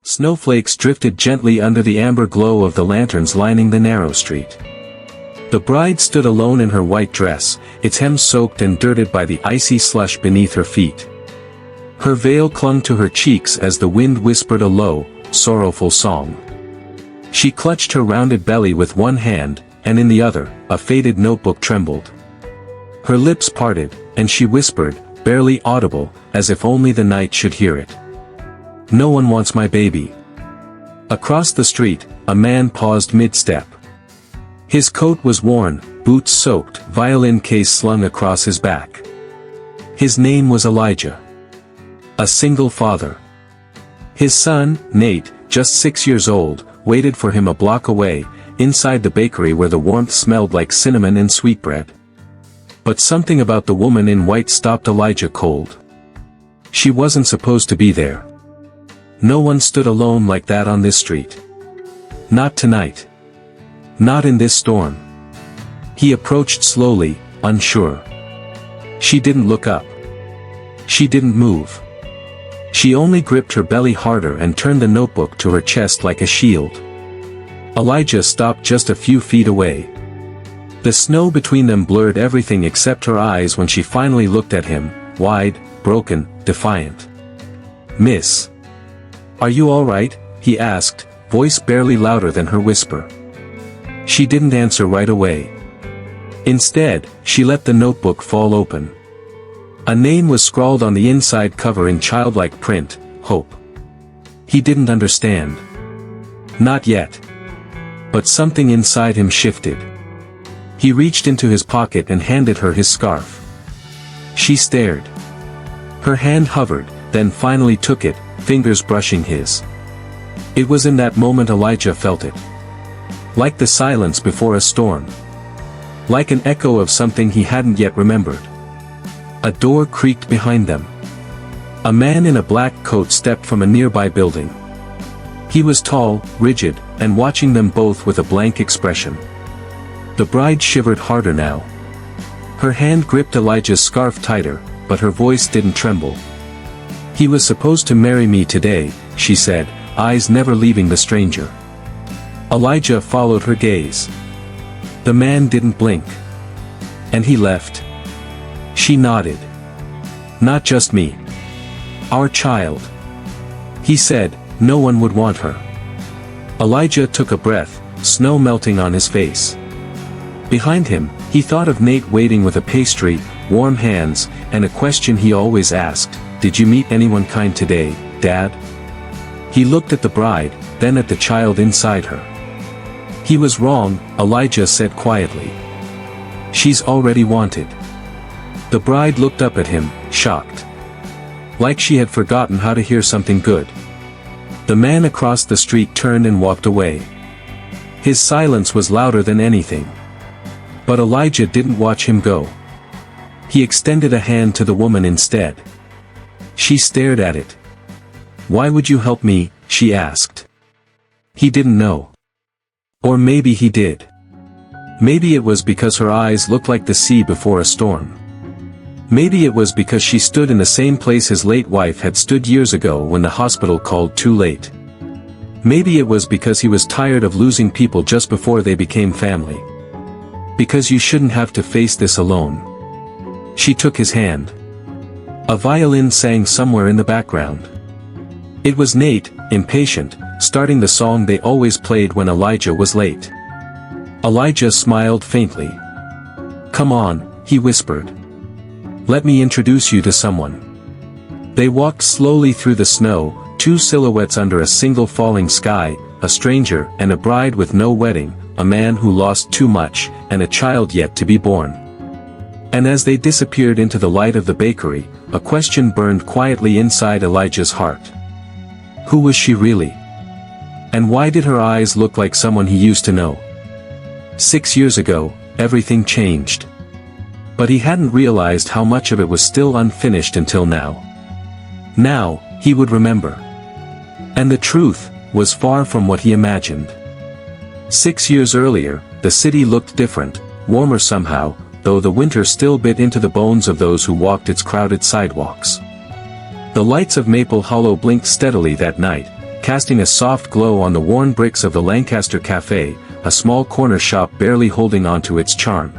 Snowflakes drifted gently under the amber glow of the lanterns lining the narrow street. The bride stood alone in her white dress, its hem soaked and dirted by the icy slush beneath her feet. Her veil clung to her cheeks as the wind whispered a low, sorrowful song. She clutched her rounded belly with one hand, and in the other, a faded notebook trembled. Her lips parted, and she whispered, barely audible, as if only the night should hear it. "No one wants my baby." Across the street, a man paused mid-step. His coat was worn, boots soaked, violin case slung across his back. His name was Elijah. A single father. His son, Nate, just 6 years old, waited for him a block away, inside the bakery where the warmth smelled like cinnamon and sweetbread. But something about the woman in white stopped Elijah cold. She wasn't supposed to be there. No one stood alone like that on this street. Not tonight. Not in this storm. He approached slowly, unsure. She didn't look up. She didn't move. She only gripped her belly harder and turned the notebook to her chest like a shield. Elijah stopped just a few feet away. The snow between them blurred everything except her eyes when she finally looked at him, wide, broken, defiant. "Miss. Are you all right?" he asked, voice barely louder than her whisper. She didn't answer right away. Instead, she let the notebook fall open. A name was scrawled on the inside cover in childlike print, Hope. He didn't understand. Not yet. But something inside him shifted. He reached into his pocket and handed her his scarf. She stared. Her hand hovered, then finally took it, fingers brushing his. It was in that moment Elijah felt it. Like the silence before a storm. Like an echo of something he hadn't yet remembered. A door creaked behind them. A man in a black coat stepped from a nearby building. He was tall, rigid, and watching them both with a blank expression. The bride shivered harder now. Her hand gripped Elijah's scarf tighter, but her voice didn't tremble. "He was supposed to marry me today," she said, eyes never leaving the stranger. Elijah followed her gaze. The man didn't blink. "And he left?" She nodded. "Not just me. Our child." He said, "No one would want her." Elijah took a breath, snow melting on his face. Behind him, he thought of Nate waiting with a pastry, warm hands, and a question he always asked, "Did you meet anyone kind today, Dad?" He looked at the bride, then at the child inside her. He was wrong, Elijah said quietly. "She's already wanted." The bride looked up at him, shocked. Like she had forgotten how to hear something good. The man across the street turned and walked away. His silence was louder than anything. But Elijah didn't watch him go. He extended a hand to the woman instead. She stared at it. "Why would you help me?" she asked. He didn't know. Or maybe he did. Maybe it was because her eyes looked like the sea before a storm. Maybe it was because she stood in the same place his late wife had stood years ago when the hospital called too late. Maybe it was because he was tired of losing people just before they became family. Because you shouldn't have to face this alone. She took his hand. A violin sang somewhere in the background. It was Nate, impatient, starting the song they always played when Elijah was late. Elijah smiled faintly. "Come on," he whispered. "Let me introduce you to someone." They walked slowly through the snow, two silhouettes under a single falling sky, a stranger and a bride with no wedding, a man who lost too much, and a child yet to be born. And as they disappeared into the light of the bakery, a question burned quietly inside Elijah's heart. Who was she really? And why did her eyes look like someone he used to know? 6 years ago, everything changed. But he hadn't realized how much of it was still unfinished until now. Now, he would remember. And the truth was far from what he imagined. 6 years earlier, the city looked different, warmer somehow, though the winter still bit into the bones of those who walked its crowded sidewalks. The lights of Maple Hollow blinked steadily that night, casting a soft glow on the worn bricks of the Lancaster Cafe, a small corner shop barely holding on to its charm.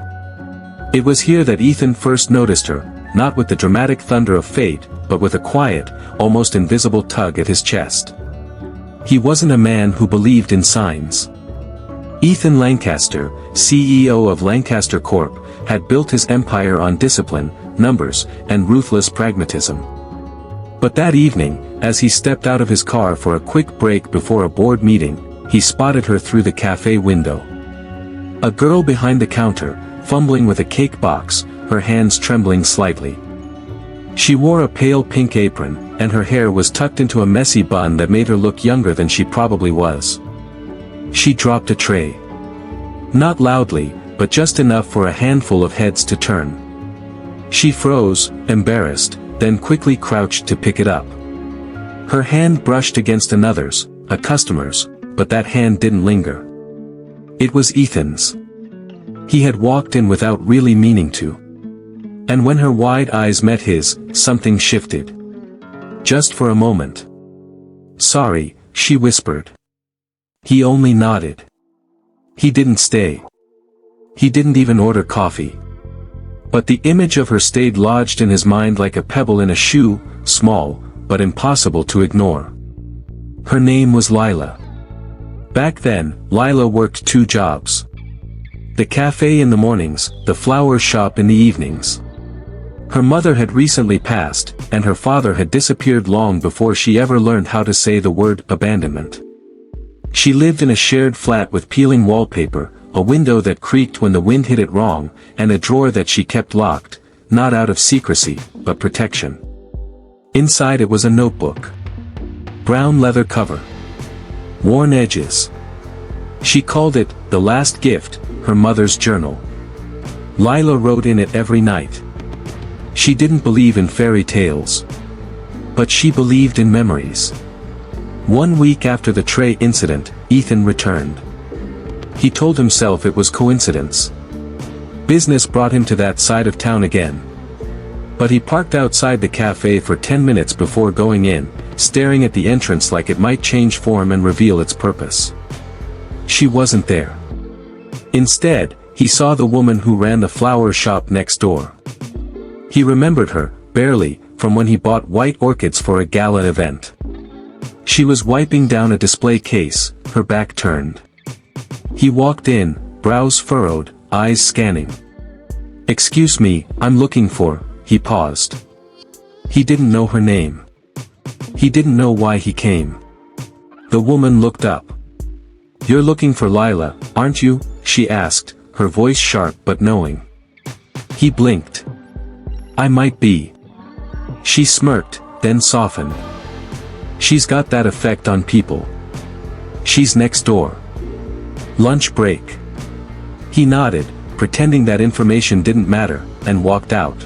It was here that Ethan first noticed her, not with the dramatic thunder of fate, but with a quiet, almost invisible tug at his chest. He wasn't a man who believed in signs. Ethan Lancaster, CEO of Lancaster Corp., had built his empire on discipline, numbers, and ruthless pragmatism. But that evening, as he stepped out of his car for a quick break before a board meeting, he spotted her through the cafe window. A girl behind the counter, fumbling with a cake box, her hands trembling slightly. She wore a pale pink apron, and her hair was tucked into a messy bun that made her look younger than she probably was. She dropped a tray. Not loudly, but just enough for a handful of heads to turn. She froze, embarrassed, then quickly crouched to pick it up. Her hand brushed against another's, a customer's, but that hand didn't linger. It was Ethan's. He had walked in without really meaning to. And when her wide eyes met his, something shifted. Just for a moment. "Sorry," she whispered. He only nodded. He didn't stay. He didn't even order coffee. But the image of her stayed lodged in his mind like a pebble in a shoe, small, but impossible to ignore. Her name was Lila. Back then, Lila worked 2 jobs. The cafe in the mornings, the flower shop in the evenings. Her mother had recently passed, and her father had disappeared long before she ever learned how to say the word abandonment. She lived in a shared flat with peeling wallpaper, a window that creaked when the wind hit it wrong, and a drawer that she kept locked, not out of secrecy, but protection. Inside it was a notebook. Brown leather cover. Worn edges. She called it, "The Last Gift," her mother's journal. Lila wrote in it every night. She didn't believe in fairy tales. But she believed in memories. 1 week after the tray incident, Ethan returned. He told himself it was coincidence. Business brought him to that side of town again. But he parked outside the cafe for 10 minutes before going in, staring at the entrance like it might change form and reveal its purpose. She wasn't there. Instead, he saw the woman who ran the flower shop next door. He remembered her, barely, from when he bought white orchids for a gala event. She was wiping down a display case, her back turned. He walked in, brows furrowed, eyes scanning. "Excuse me, I'm looking for," he paused. He didn't know her name. He didn't know why he came. The woman looked up. "You're looking for Lila, aren't you?" she asked, her voice sharp but knowing. He blinked. "I might be." She smirked, then softened. "She's got that effect on people. She's next door. Lunch break." He nodded, pretending that information didn't matter, and walked out.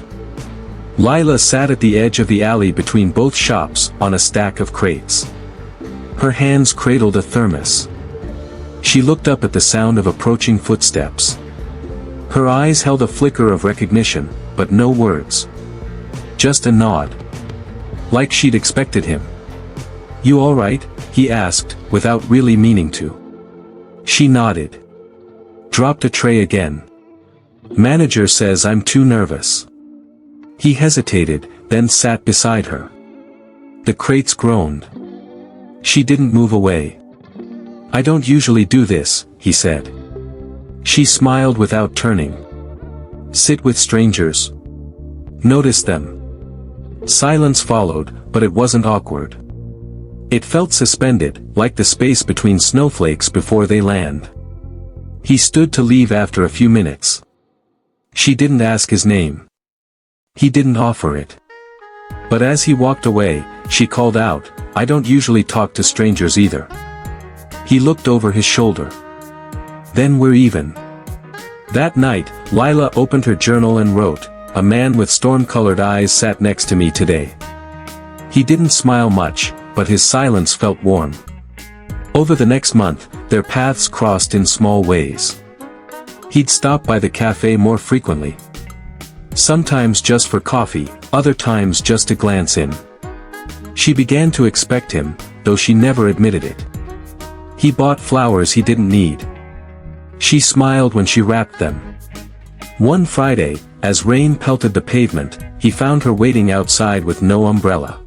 Lila sat at the edge of the alley between both shops, on a stack of crates. Her hands cradled a thermos. She looked up at the sound of approaching footsteps. Her eyes held a flicker of recognition, but no words. Just a nod. Like she'd expected him. "You all right?" he asked, without really meaning to. She nodded. Dropped a tray again. "Manager says I'm too nervous." He hesitated, then sat beside her. The crates groaned. She didn't move away. "I don't usually do this," he said. She smiled without turning. "Sit with strangers. Notice them." Silence followed, but it wasn't awkward. It felt suspended, like the space between snowflakes before they land. He stood to leave after a few minutes. She didn't ask his name. He didn't offer it. But as he walked away, she called out, "I don't usually talk to strangers either." He looked over his shoulder. "Then we're even." That night, Lila opened her journal and wrote, "A man with storm-colored eyes sat next to me today." He didn't smile much, but his silence felt warm. Over the next month, their paths crossed in small ways. He'd stop by the cafe more frequently. Sometimes just for coffee, other times just to glance in. She began to expect him, though she never admitted it. He bought flowers he didn't need. She smiled when she wrapped them. One Friday, as rain pelted the pavement, he found her waiting outside with no umbrella.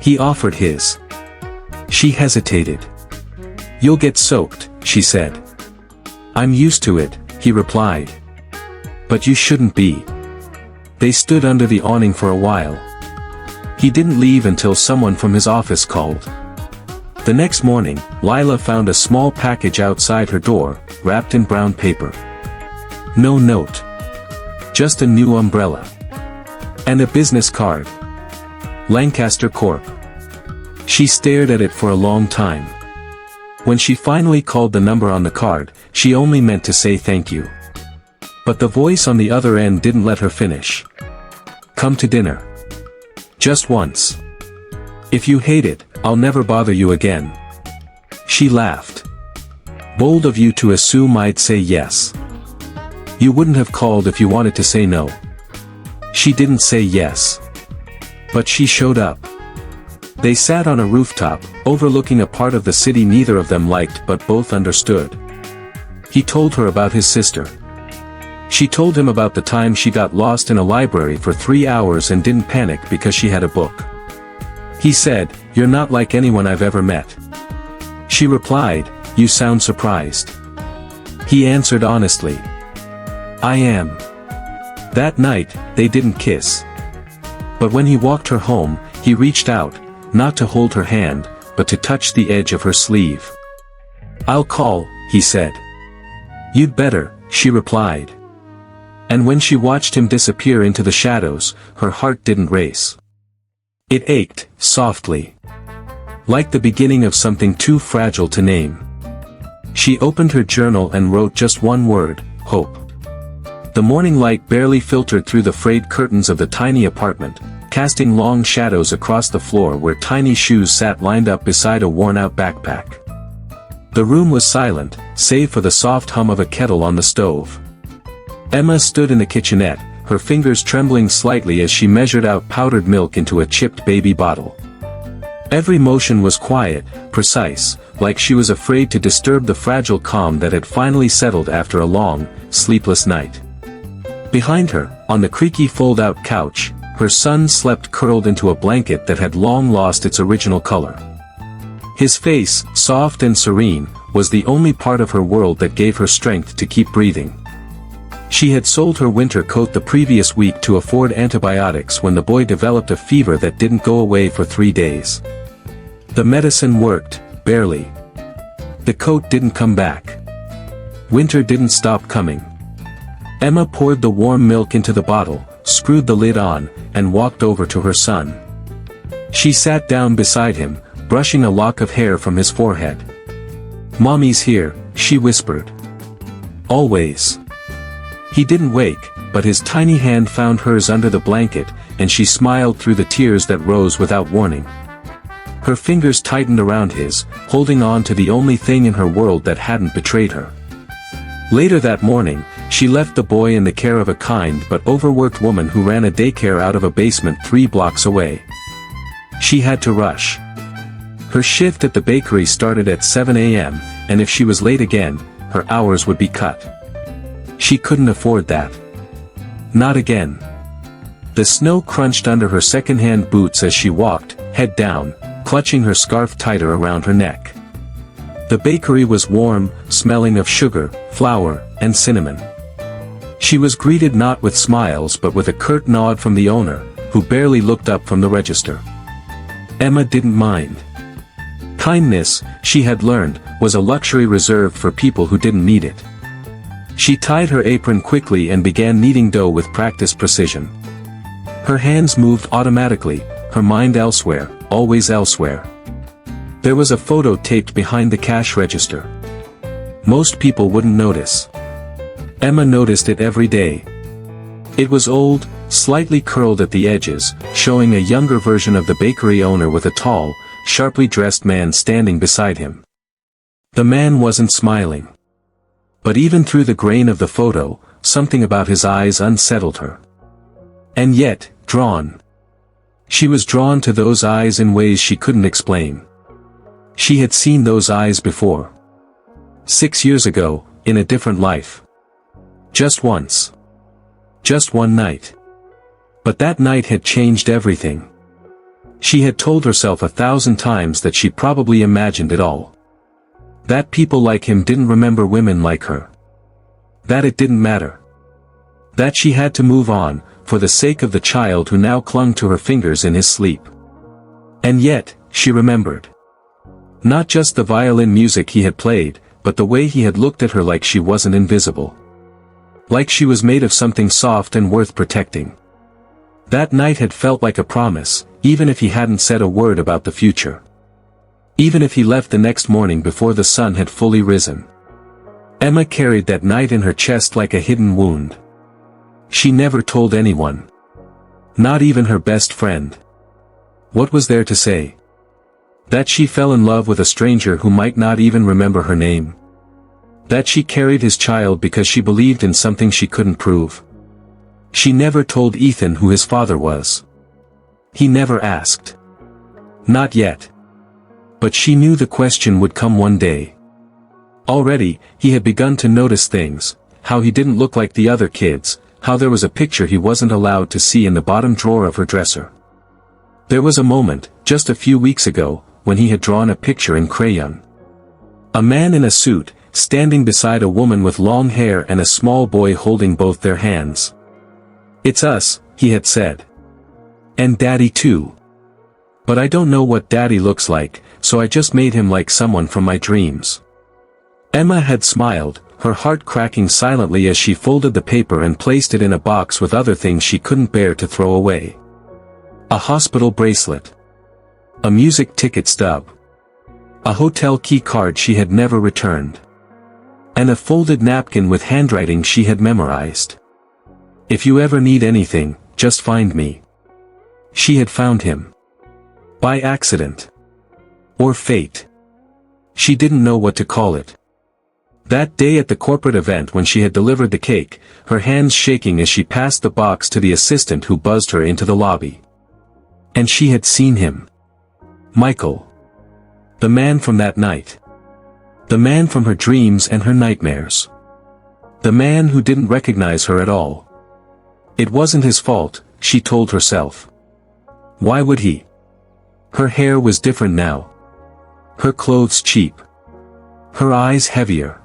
He offered his. She hesitated. "You'll get soaked," she said. "I'm used to it," he replied. "But you shouldn't be." They stood under the awning for a while. He didn't leave until someone from his office called. The next morning, Lila found a small package outside her door, wrapped in brown paper. No note. Just a new umbrella. And a business card. Lancaster Corp. She stared at it for a long time. When she finally called the number on the card, she only meant to say thank you. But the voice on the other end didn't let her finish. "Come to dinner. Just once. If you hate it, I'll never bother you again." She laughed. "Bold of you to assume I'd say yes. You wouldn't have called if you wanted to say no." She didn't say yes. But she showed up. They sat on a rooftop, overlooking a part of the city neither of them liked but both understood. He told her about his sister. She told him about the time she got lost in a library for 3 hours and didn't panic because she had a book. He said, "You're not like anyone I've ever met." She replied, "You sound surprised." He answered honestly, "I am." That night, they didn't kiss. But when he walked her home, he reached out, not to hold her hand, but to touch the edge of her sleeve. "I'll call," he said. "You'd better," she replied. And when she watched him disappear into the shadows, her heart didn't race. It ached, softly. Like the beginning of something too fragile to name. She opened her journal and wrote just one word, hope. The morning light barely filtered through the frayed curtains of the tiny apartment, casting long shadows across the floor where tiny shoes sat lined up beside a worn-out backpack. The room was silent, save for the soft hum of a kettle on the stove. Emma stood in the kitchenette, her fingers trembling slightly as she measured out powdered milk into a chipped baby bottle. Every motion was quiet, precise, like she was afraid to disturb the fragile calm that had finally settled after a long, sleepless night. Behind her, on the creaky fold-out couch, her son slept curled into a blanket that had long lost its original color. His face, soft and serene, was the only part of her world that gave her strength to keep breathing. She had sold her winter coat the previous week to afford antibiotics when the boy developed a fever that didn't go away for 3 days. The medicine worked, barely. The coat didn't come back. Winter didn't stop coming. Emma poured the warm milk into the bottle, screwed the lid on, and walked over to her son. She sat down beside him, brushing a lock of hair from his forehead. "Mommy's here," she whispered. "Always." He didn't wake, but his tiny hand found hers under the blanket, and she smiled through the tears that rose without warning. Her fingers tightened around his, holding on to the only thing in her world that hadn't betrayed her. Later that morning, she left the boy in the care of a kind but overworked woman who ran a daycare out of a basement 3 blocks away. She had to rush. Her shift at the bakery started at 7 a.m., and if she was late again, her hours would be cut. She couldn't afford that. Not again. The snow crunched under her second-hand boots as she walked, head down, clutching her scarf tighter around her neck. The bakery was warm, smelling of sugar, flour, and cinnamon. She was greeted not with smiles but with a curt nod from the owner, who barely looked up from the register. Emma didn't mind. Kindness, she had learned, was a luxury reserved for people who didn't need it. She tied her apron quickly and began kneading dough with practiced precision. Her hands moved automatically, her mind elsewhere, always elsewhere. There was a photo taped behind the cash register. Most people wouldn't notice. Emma noticed it every day. It was old, slightly curled at the edges, showing a younger version of the bakery owner with a tall, sharply dressed man standing beside him. The man wasn't smiling. But even through the grain of the photo, something about his eyes unsettled her. And yet, drawn. She was drawn to those eyes in ways she couldn't explain. She had seen those eyes before. 6 years ago, in a different life. Just once. Just one night. But that night had changed everything. She had told herself 1,000 times that she probably imagined it all. That people like him didn't remember women like her. That it didn't matter. That she had to move on, for the sake of the child who now clung to her fingers in his sleep. And yet, she remembered. Not just the violin music he had played, but the way he had looked at her like she wasn't invisible. Like she was made of something soft and worth protecting. That night had felt like a promise, even if he hadn't said a word about the future. Even if he left the next morning before the sun had fully risen. Emma carried that night in her chest like a hidden wound. She never told anyone. Not even her best friend. What was there to say? That she fell in love with a stranger who might not even remember her name. That she carried his child because she believed in something she couldn't prove. She never told Ethan who his father was. He never asked. Not yet. But she knew the question would come one day. Already, he had begun to notice things, how he didn't look like the other kids, how there was a picture he wasn't allowed to see in the bottom drawer of her dresser. There was a moment, just a few weeks ago, when he had drawn a picture in crayon. A man in a suit, standing beside a woman with long hair and a small boy holding both their hands. "It's us," he had said. "And Daddy too. But I don't know what Daddy looks like, so I just made him like someone from my dreams." Emma had smiled, her heart cracking silently as she folded the paper and placed it in a box with other things she couldn't bear to throw away. A hospital bracelet. A music ticket stub. A hotel key card she had never returned. And a folded napkin with handwriting she had memorized. "If you ever need anything, just find me." She had found him. By accident. Or fate. She didn't know what to call it. That day at the corporate event when she had delivered the cake, her hands shaking as she passed the box to the assistant who buzzed her into the lobby. And she had seen him. Michael. The man from that night. The man from her dreams and her nightmares. The man who didn't recognize her at all. It wasn't his fault, she told herself. Why would he? Her hair was different now. Her clothes cheap. Her eyes heavier.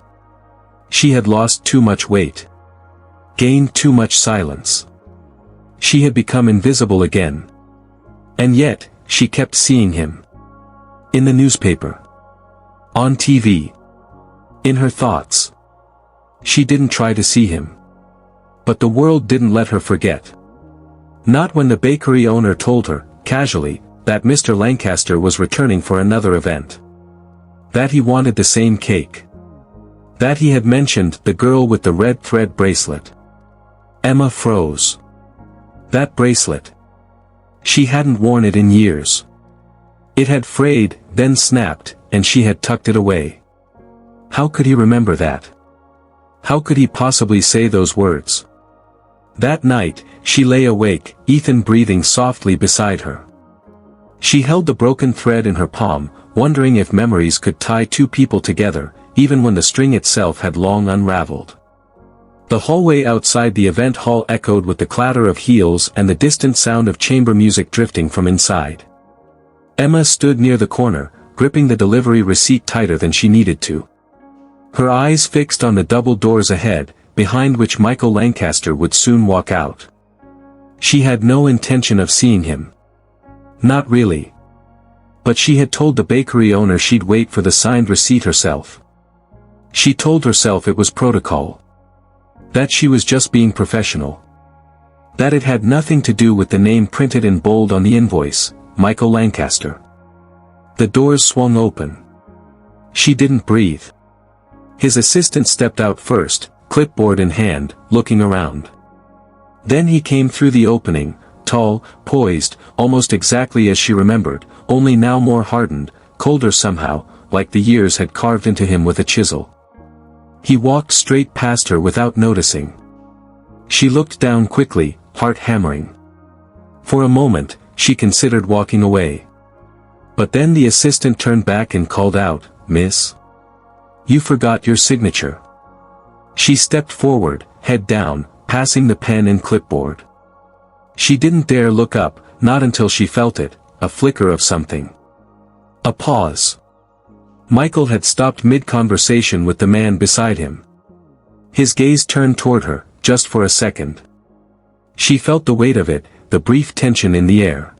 She had lost too much weight. Gained too much silence. She had become invisible again. And yet, she kept seeing him. In the newspaper. On TV. In her thoughts. She didn't try to see him. But the world didn't let her forget. Not when the bakery owner told her, casually, that Mr. Lancaster was returning for another event. That he wanted the same cake. That he had mentioned the girl with the red thread bracelet. Emma froze. That bracelet. She hadn't worn it in years. It had frayed, then snapped, and she had tucked it away. How could he remember that? How could he possibly say those words? That night, she lay awake, Ethan breathing softly beside her. She held the broken thread in her palm, wondering if memories could tie two people together, even when the string itself had long unraveled. The hallway outside the event hall echoed with the clatter of heels and the distant sound of chamber music drifting from inside. Emma stood near the corner, gripping the delivery receipt tighter than she needed to. Her eyes fixed on the double doors ahead, behind which Michael Lancaster would soon walk out. She had no intention of seeing him. Not really. But she had told the bakery owner she'd wait for the signed receipt herself. She told herself it was protocol. That she was just being professional. That it had nothing to do with the name printed in bold on the invoice, Michael Lancaster. The doors swung open. She didn't breathe. His assistant stepped out first, clipboard in hand, looking around. Then he came through the opening, tall, poised, almost exactly as she remembered, only now more hardened, colder somehow, like the years had carved into him with a chisel. He walked straight past her without noticing. She looked down quickly, heart hammering. For a moment, she considered walking away. But then the assistant turned back and called out, "Miss? You forgot your signature." She stepped forward, head down, passing the pen and clipboard. She didn't dare look up, not until she felt it, a flicker of something. A pause. Michael had stopped mid-conversation with the man beside him. His gaze turned toward her, just for a second. She felt the weight of it, the brief tension in the air.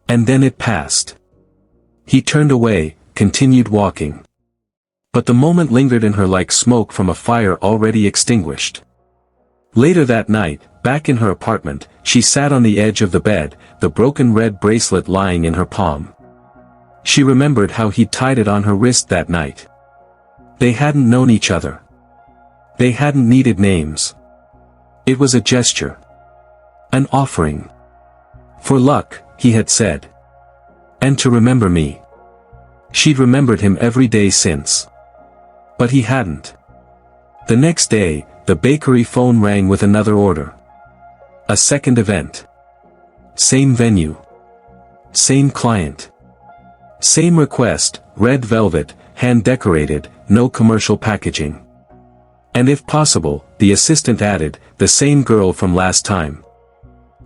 And then it passed. He turned away, continued walking. But the moment lingered in her like smoke from a fire already extinguished. Later that night, back in her apartment, she sat on the edge of the bed, the broken red bracelet lying in her palm. She remembered how he'd tied it on her wrist that night. They hadn't known each other. They hadn't needed names. It was a gesture. An offering. For luck, he had said. And to remember me. She'd remembered him every day since. But he hadn't. The next day, the bakery phone rang with another order. A second event. Same venue. Same client. Same request, red velvet, hand-decorated, no commercial packaging. And if possible, the assistant added, the same girl from last time.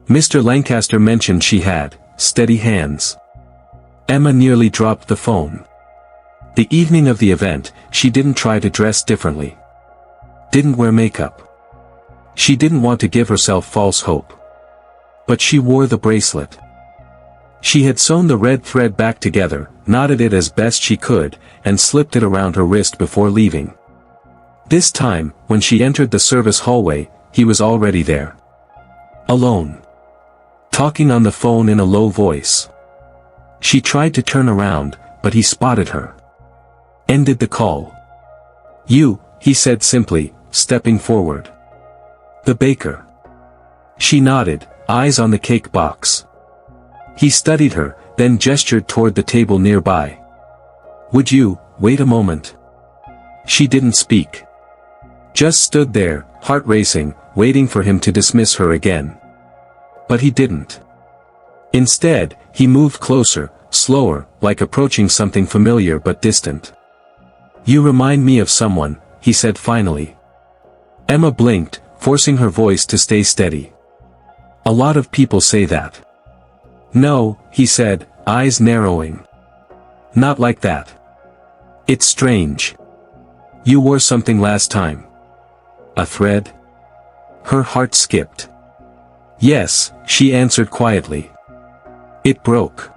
Mr. Lancaster mentioned she had steady hands. Emma nearly dropped the phone. The evening of the event, she didn't try to dress differently. Didn't wear makeup. She didn't want to give herself false hope. But she wore the bracelet. She had sewn the red thread back together, knotted it as best she could, and slipped it around her wrist before leaving. This time, when she entered the service hallway, he was already there. Alone. Talking on the phone in a low voice. She tried to turn around, but he spotted her. Ended the call. "You," he said simply, stepping forward. "The baker." She nodded, eyes on the cake box. He studied her, then gestured toward the table nearby. "Would you, wait a moment?" She didn't speak. Just stood there, heart racing, waiting for him to dismiss her again. But he didn't. Instead, he moved closer, slower, like approaching something familiar but distant. "You remind me of someone," he said finally. Emma blinked, forcing her voice to stay steady. "A lot of people say that." "No," he said, eyes narrowing. "Not like that. It's strange. You wore something last time." "A thread?" Her heart skipped. "Yes," she answered quietly. "It broke."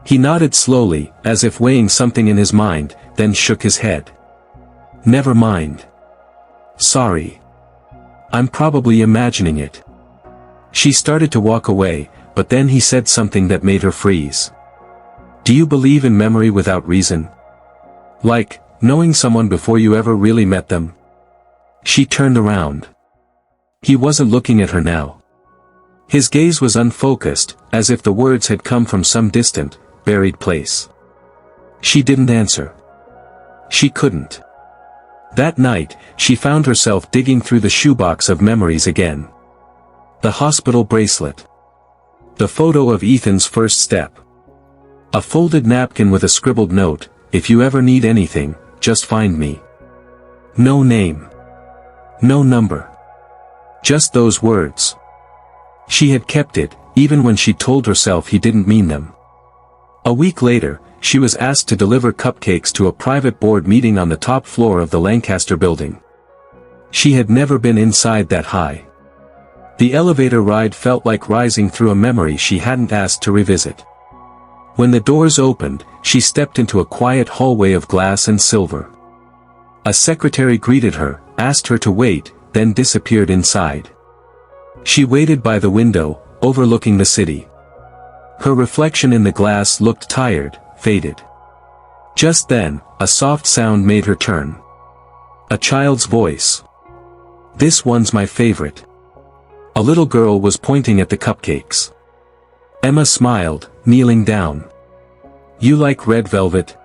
He nodded slowly, as if weighing something in his mind, then shook his head. "Never mind. Sorry. I'm probably imagining it." She started to walk away, but then he said something that made her freeze. "Do you believe in memory without reason? Like, knowing someone before you ever really met them?" She turned around. He wasn't looking at her now. His gaze was unfocused, as if the words had come from some distant, buried place. She didn't answer. She couldn't. That night, she found herself digging through the shoebox of memories again. The hospital bracelet. The photo of Ethan's first step. A folded napkin with a scribbled note, "If you ever need anything, just find me." No name. No number. Just those words. She had kept it, even when she told herself he didn't mean them. A week later, she was asked to deliver cupcakes to a private board meeting on the top floor of the Lancaster building. She had never been inside that high. The elevator ride felt like rising through a memory she hadn't asked to revisit. When the doors opened, she stepped into a quiet hallway of glass and silver. A secretary greeted her, asked her to wait, then disappeared inside. She waited by the window, overlooking the city. Her reflection in the glass looked tired, faded. Just then, a soft sound made her turn. A child's voice. "This one's my favorite." A little girl was pointing at the cupcakes. Emma smiled, kneeling down. "You like red velvet?"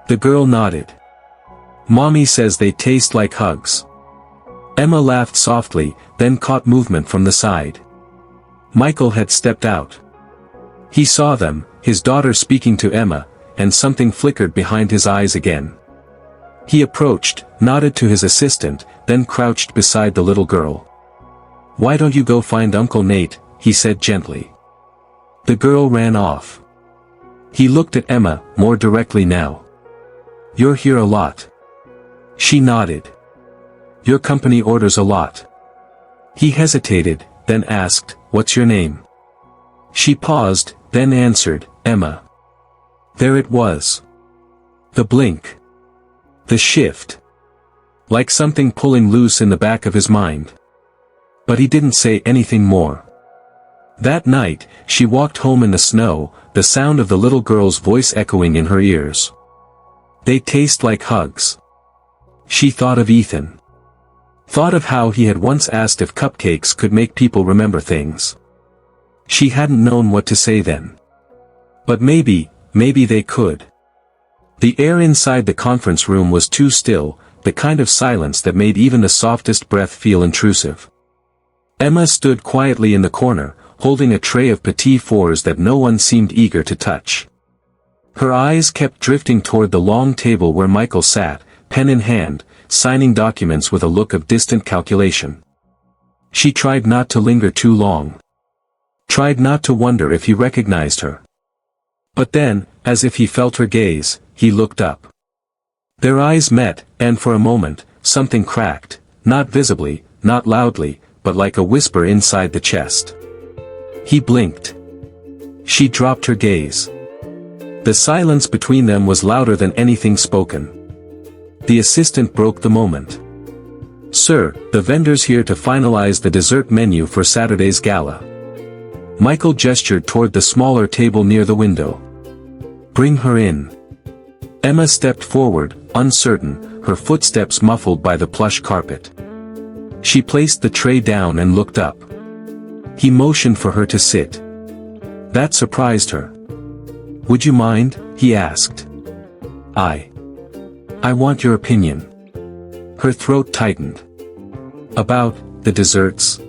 The girl nodded. "Mommy says they taste like hugs." Emma laughed softly, then caught movement from the side. Michael had stepped out. He saw them, his daughter speaking to Emma, and something flickered behind his eyes again. He approached, nodded to his assistant, then crouched beside the little girl. "Why don't you go find Uncle Nate?" he said gently. The girl ran off. He looked at Emma, more directly now. "You're here a lot." She nodded. "Your company orders a lot." He hesitated, then asked, "What's your name?" She paused, then answered, "Emma." There it was. The blink. The shift. Like something pulling loose in the back of his mind. But he didn't say anything more. That night, she walked home in the snow, the sound of the little girl's voice echoing in her ears. They taste like hugs. She thought of Ethan. Thought of how he had once asked if cupcakes could make people remember things. She hadn't known what to say then. But maybe they could. The air inside the conference room was too still, the kind of silence that made even the softest breath feel intrusive. Emma stood quietly in the corner, holding a tray of petit fours that no one seemed eager to touch. Her eyes kept drifting toward the long table where Michael sat, pen in hand, signing documents with a look of distant calculation. She tried not to linger too long. Tried not to wonder if he recognized her. But then, as if he felt her gaze, he looked up. Their eyes met, and for a moment, something cracked, not visibly, not loudly, but like a whisper inside the chest. He blinked. She dropped her gaze. The silence between them was louder than anything spoken. The assistant broke the moment. "Sir, the vendor's here to finalize the dessert menu for Saturday's gala." Michael gestured toward the smaller table near the window. "Bring her in." Emma stepped forward, uncertain, her footsteps muffled by the plush carpet. She placed the tray down and looked up. He motioned for her to sit. That surprised her. "Would you mind?" he asked. I want your opinion." Her throat tightened. "About the desserts?"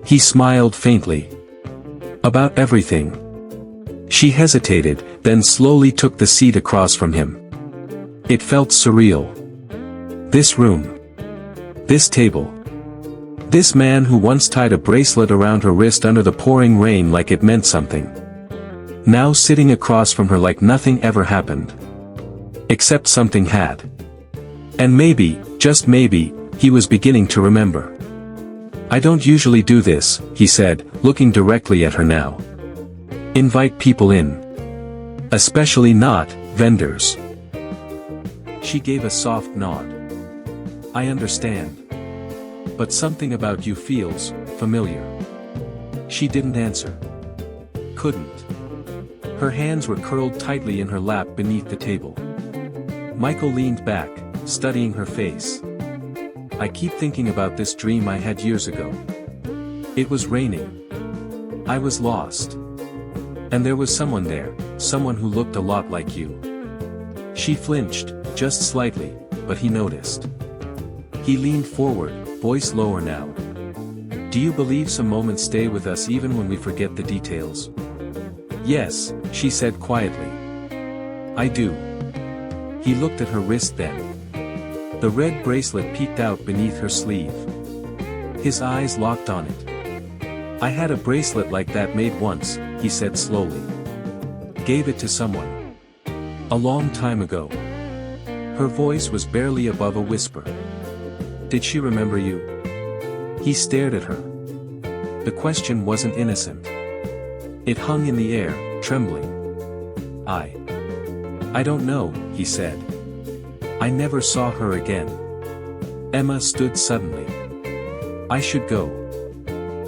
He smiled faintly. "About everything." She hesitated, then slowly took the seat across from him. It felt surreal. This room. This table. This man who once tied a bracelet around her wrist under the pouring rain like it meant something. Now sitting across from her like nothing ever happened. Except something had. And maybe, just maybe, he was beginning to remember. "I don't usually do this," he said, looking directly at her now. "Invite people in. Especially not vendors." She gave a soft nod. "I understand. But something about you feels familiar." She didn't answer. Couldn't. Her hands were curled tightly in her lap beneath the table. Michael leaned back, studying her face. "I keep thinking about this dream I had years ago. It was raining. I was lost. And there was someone there, someone who looked a lot like you." She flinched, just slightly, but he noticed. He leaned forward, voice lower now. "Do you believe some moments stay with us even when we forget the details?" "Yes," she said quietly. "I do." He looked at her wrist then. The red bracelet peeked out beneath her sleeve. His eyes locked on it. "I had a bracelet like that made once," he said slowly. "Gave it to someone. A long time ago." Her voice was barely above a whisper. "Did she remember you?" He stared at her. The question wasn't innocent. It hung in the air, trembling. I don't know," he said. "I never saw her again." Emma stood suddenly. "I should go."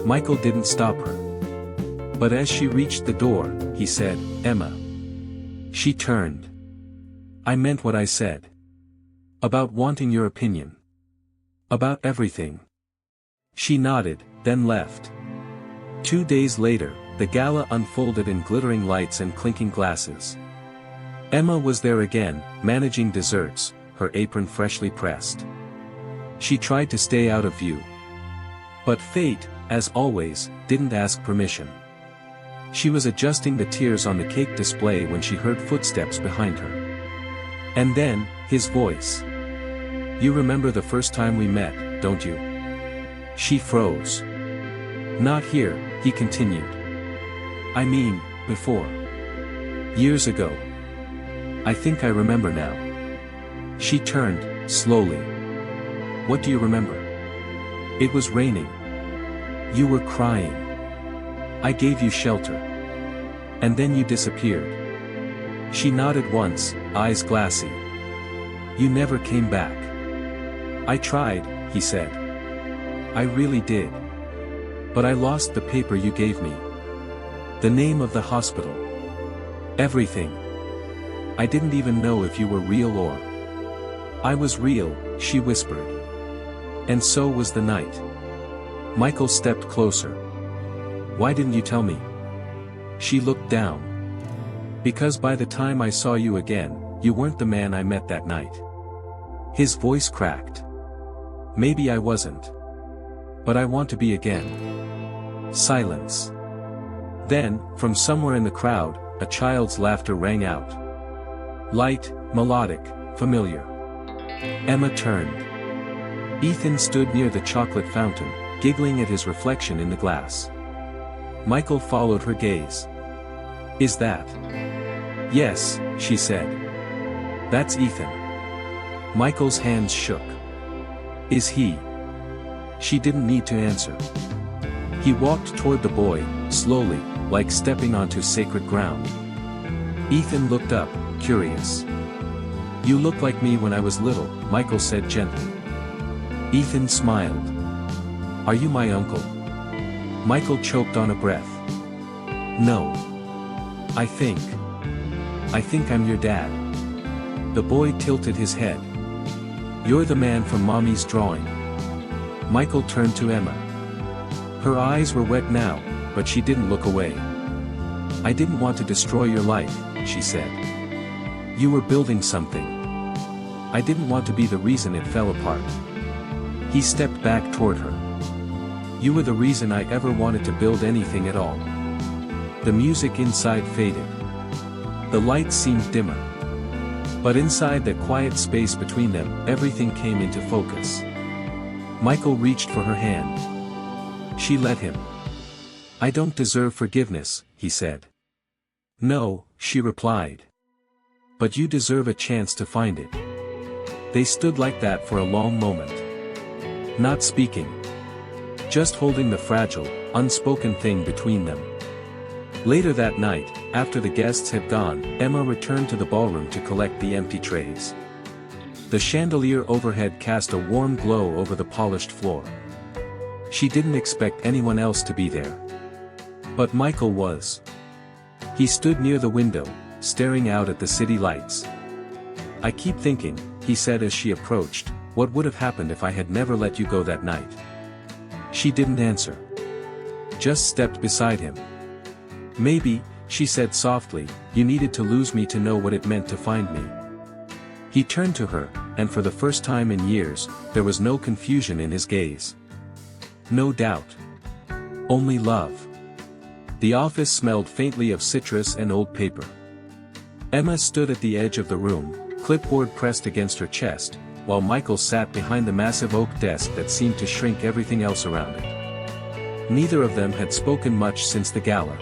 Michael didn't stop her. But as she reached the door, he said, "Emma." She turned. "I meant what I said. About wanting your opinion. About everything." She nodded, then left. 2 days later, the gala unfolded in glittering lights and clinking glasses. Emma was there again, managing desserts, her apron freshly pressed. She tried to stay out of view. But fate, as always, didn't ask permission. She was adjusting the tiers on the cake display when she heard footsteps behind her. And then, his voice. "You remember the first time we met, don't you?" She froze. "Not here," he continued. "I mean, before. Years ago. I think I remember now." She turned, slowly. "What do you remember?" "It was raining. You were crying. I gave you shelter. And then you disappeared." She nodded once, eyes glassy. "You never came back." "I tried," he said. "I really did. But I lost the paper you gave me. The name of the hospital. Everything. I didn't even know if you were real or—" "I was real," she whispered. "And so was the night." Michael stepped closer. "Why didn't you tell me?" She looked down. "Because by the time I saw you again, you weren't the man I met that night." His voice cracked. "Maybe I wasn't. But I want to be again." Silence. Then, from somewhere in the crowd, a child's laughter rang out. Light, melodic, familiar. Emma turned. Ethan stood near the chocolate fountain, giggling at his reflection in the glass. Michael followed her gaze. "Is that?" "Yes," she said. "That's Ethan." Michael's hands shook. "Is he?" She didn't need to answer. He walked toward the boy, slowly, like stepping onto sacred ground. Ethan looked up, curious. "You look like me when I was little," Michael said gently. Ethan smiled. "Are you my uncle?" Michael choked on a breath. "No. I think I'm your dad." The boy tilted his head. "You're the man from Mommy's drawing." Michael turned to Emma. Her eyes were wet now, but she didn't look away. "I didn't want to destroy your life," she said. "You were building something. I didn't want to be the reason it fell apart." He stepped back toward her. "You were the reason I ever wanted to build anything at all." The music inside faded. The light seemed dimmer. But inside that quiet space between them, everything came into focus. Michael reached for her hand. She let him. "I don't deserve forgiveness," he said. "No," she replied. "But you deserve a chance to find it." They stood like that for a long moment. Not speaking. Just holding the fragile, unspoken thing between them. Later that night, after the guests had gone, Emma returned to the ballroom to collect the empty trays. The chandelier overhead cast a warm glow over the polished floor. She didn't expect anyone else to be there. But Michael was. He stood near the window, staring out at the city lights. "I keep thinking," he said as she approached, "what would have happened if I had never let you go that night?" She didn't answer. Just stepped beside him. "Maybe," she said softly, "you needed to lose me to know what it meant to find me." He turned to her, and for the first time in years, there was no confusion in his gaze. No doubt. Only love. The office smelled faintly of citrus and old paper. Emma stood at the edge of the room, clipboard pressed against her chest, while Michael sat behind the massive oak desk that seemed to shrink everything else around it. Neither of them had spoken much since the gala.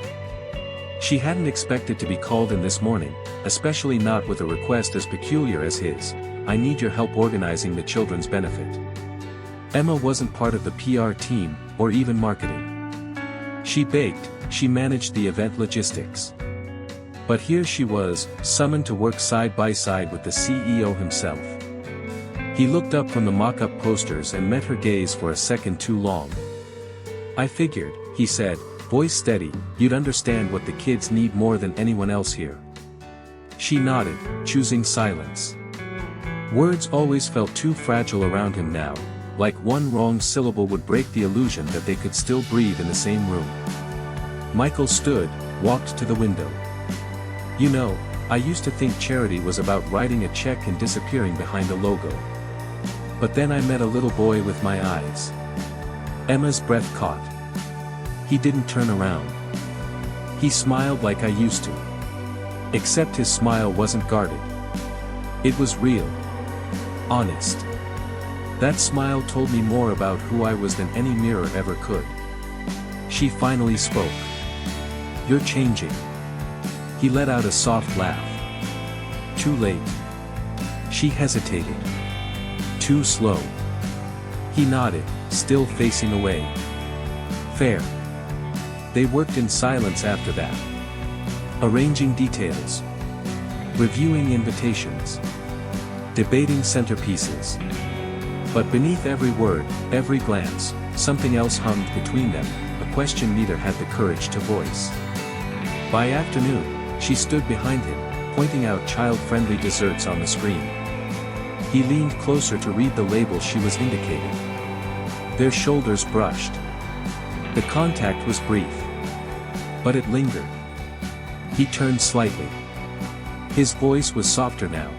She hadn't expected to be called in this morning, especially not with a request as peculiar as his, "I need your help organizing the children's benefit." Emma wasn't part of the PR team, or even marketing. She baked, she managed the event logistics. But here she was, summoned to work side by side with the CEO himself. He looked up from the mock-up posters and met her gaze for a second too long. "I figured," he said, voice steady, "you'd understand what the kids need more than anyone else here." She nodded, choosing silence. Words always felt too fragile around him now, like one wrong syllable would break the illusion that they could still breathe in the same room. Michael stood, walked to the window. "You know, I used to think charity was about writing a check and disappearing behind a logo. But then I met a little boy with my eyes." Emma's breath caught. He didn't turn around. He smiled like I used to. Except his smile wasn't guarded. It was real. Honest. That smile told me more about who I was than any mirror ever could. She finally spoke. "You're changing." He let out a soft laugh. "Too late." She hesitated. "Too slow." He nodded, still facing away. "Fair." They worked in silence after that. Arranging details. Reviewing invitations. Debating centerpieces. But beneath every word, every glance, something else hummed between them, a question neither had the courage to voice. By afternoon, she stood behind him, pointing out child-friendly desserts on the screen. He leaned closer to read the label she was indicating. Their shoulders brushed. The contact was brief. But it lingered. He turned slightly. His voice was softer now.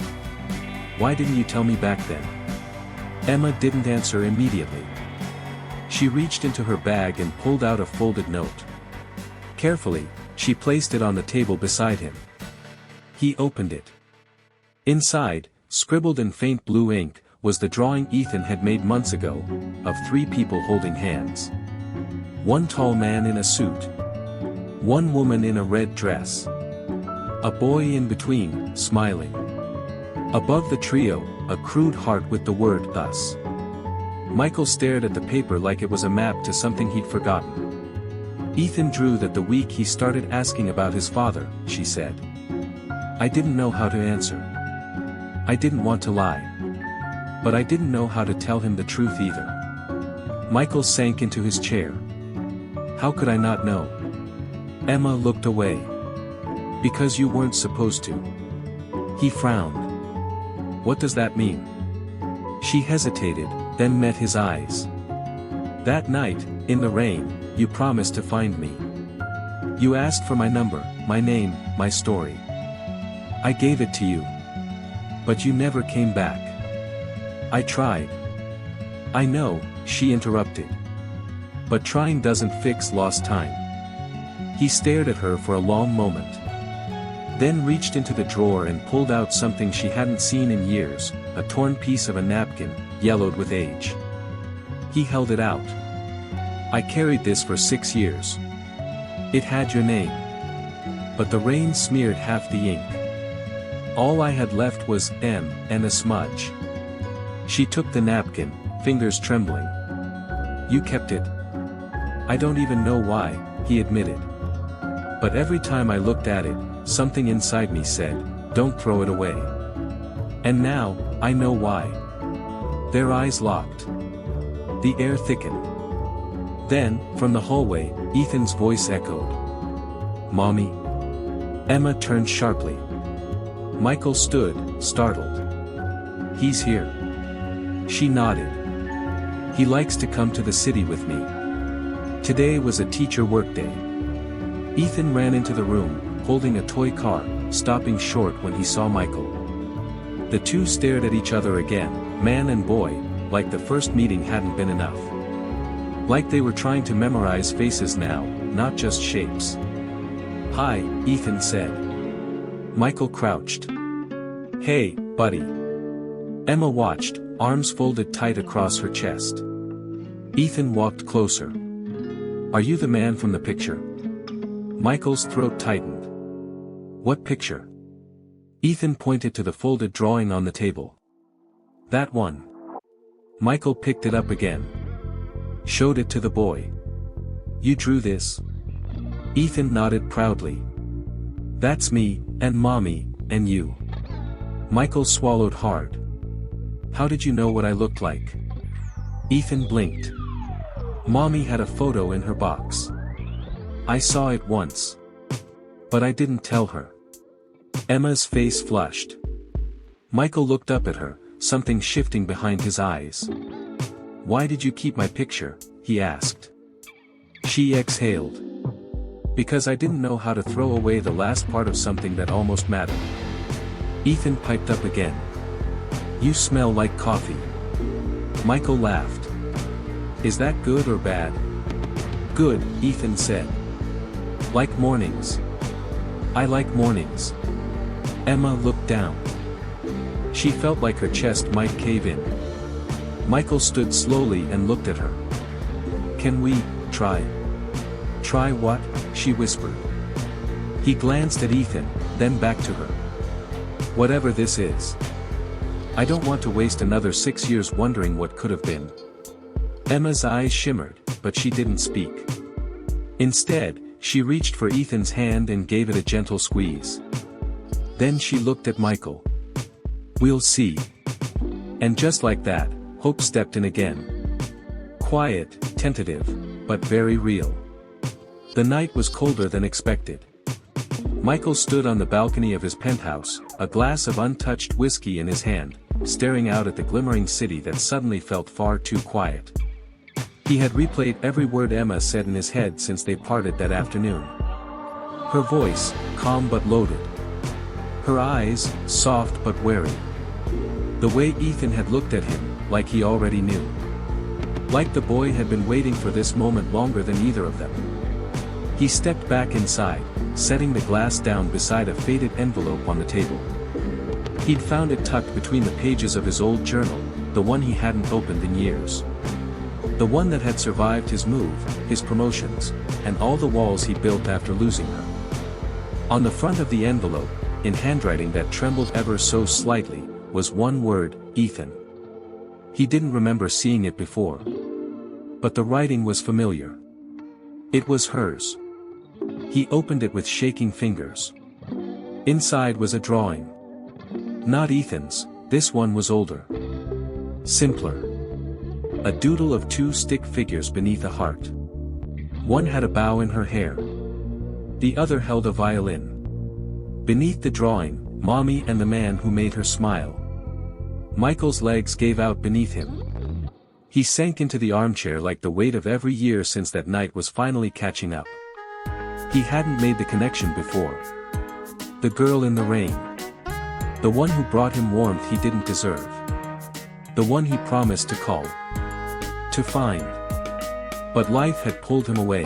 "Why didn't you tell me back then?" Emma didn't answer immediately. She reached into her bag and pulled out a folded note. Carefully, she placed it on the table beside him. He opened it. Inside, scribbled in faint blue ink, was the drawing Ethan had made months ago, of 3 people holding hands. One tall man in a suit. One woman in a red dress. A boy in between, smiling. Above the trio, a crude heart with the word "us." Michael stared at the paper like it was a map to something he'd forgotten. Ethan drew that the week he started asking about his father, she said. "I didn't know how to answer. I didn't want to lie. But I didn't know how to tell him the truth either." Michael sank into his chair. "How could I not know?" Emma looked away. "Because you weren't supposed to." He frowned. "What does that mean?" She hesitated, then met his eyes. "That night, in the rain, you promised to find me. You asked for my number, my name, my story. I gave it to you. But you never came back. I tried." "I know," she interrupted. "But trying doesn't fix lost time." He stared at her for a long moment. Then reached into the drawer and pulled out something she hadn't seen in years, a torn piece of a napkin, yellowed with age. He held it out. "I carried this for 6 years. It had your name. But the rain smeared half the ink. All I had left was M and a smudge." She took the napkin, fingers trembling. "You kept it?" "I don't even know why," he admitted. "But every time I looked at it, something inside me said, don't throw it away. And now, I know why." Their eyes locked. The air thickened. Then, from the hallway, Ethan's voice echoed. "Mommy?" Emma turned sharply. Michael stood, startled. "He's here." She nodded. "He likes to come to the city with me. Today was a teacher workday." Ethan ran into the room, holding a toy car, stopping short when he saw Michael. The two stared at each other again, man and boy, like the first meeting hadn't been enough. Like they were trying to memorize faces now, not just shapes. "Hi," Ethan said. Michael crouched. "Hey, buddy." Emma watched, arms folded tight across her chest. Ethan walked closer. "Are you the man from the picture?" Michael's throat tightened. "What picture?" Ethan pointed to the folded drawing on the table. "That one." Michael picked it up again. Showed it to the boy. "You drew this?" Ethan nodded proudly. "That's me, and Mommy, and you." Michael swallowed hard. "How did you know what I looked like?" Ethan blinked. "Mommy had a photo in her box. I saw it once. But I didn't tell her." Emma's face flushed. Michael looked up at her, something shifting behind his eyes. "Why did you keep my picture?" he asked. She exhaled. "Because I didn't know how to throw away the last part of something that almost mattered." Ethan piped up again. "You smell like coffee." Michael laughed. "Is that good or bad?" "Good," Ethan said. Like mornings. I like mornings. Emma looked down. She felt like her chest might cave in. Michael stood slowly and looked at her. Can we try? Try what? She whispered. He glanced at Ethan, then back to her. Whatever this is. I don't want to waste another 6 years wondering what could have been. Emma's eyes shimmered, but she didn't speak. Instead, she reached for Ethan's hand and gave it a gentle squeeze. Then she looked at Michael. We'll see. And just like that, hope stepped in again. Quiet, tentative, but very real. The night was colder than expected. Michael stood on the balcony of his penthouse, a glass of untouched whiskey in his hand, staring out at the glimmering city that suddenly felt far too quiet. He had replayed every word Emma said in his head since they parted that afternoon. Her voice, calm but loaded. Her eyes, soft but wary. The way Ethan had looked at him, like he already knew. Like the boy had been waiting for this moment longer than either of them. He stepped back inside, setting the glass down beside a faded envelope on the table. He'd found it tucked between the pages of his old journal, the one he hadn't opened in years. The one that had survived his move, his promotions, and all the walls he built after losing her. On the front of the envelope, in handwriting that trembled ever so slightly, was one word, Ethan. He didn't remember seeing it before. But the writing was familiar. It was hers. He opened it with shaking fingers. Inside was a drawing. Not Ethan's, this one was older. Simpler. A doodle of 2 stick figures beneath a heart. One had a bow in her hair. The other held a violin. Beneath the drawing, Mommy and the man who made her smile. Michael's legs gave out beneath him. He sank into the armchair like the weight of every year since that night was finally catching up. He hadn't made the connection before. The girl in the rain. The one who brought him warmth he didn't deserve. The one he promised to call. To find. But life had pulled him away.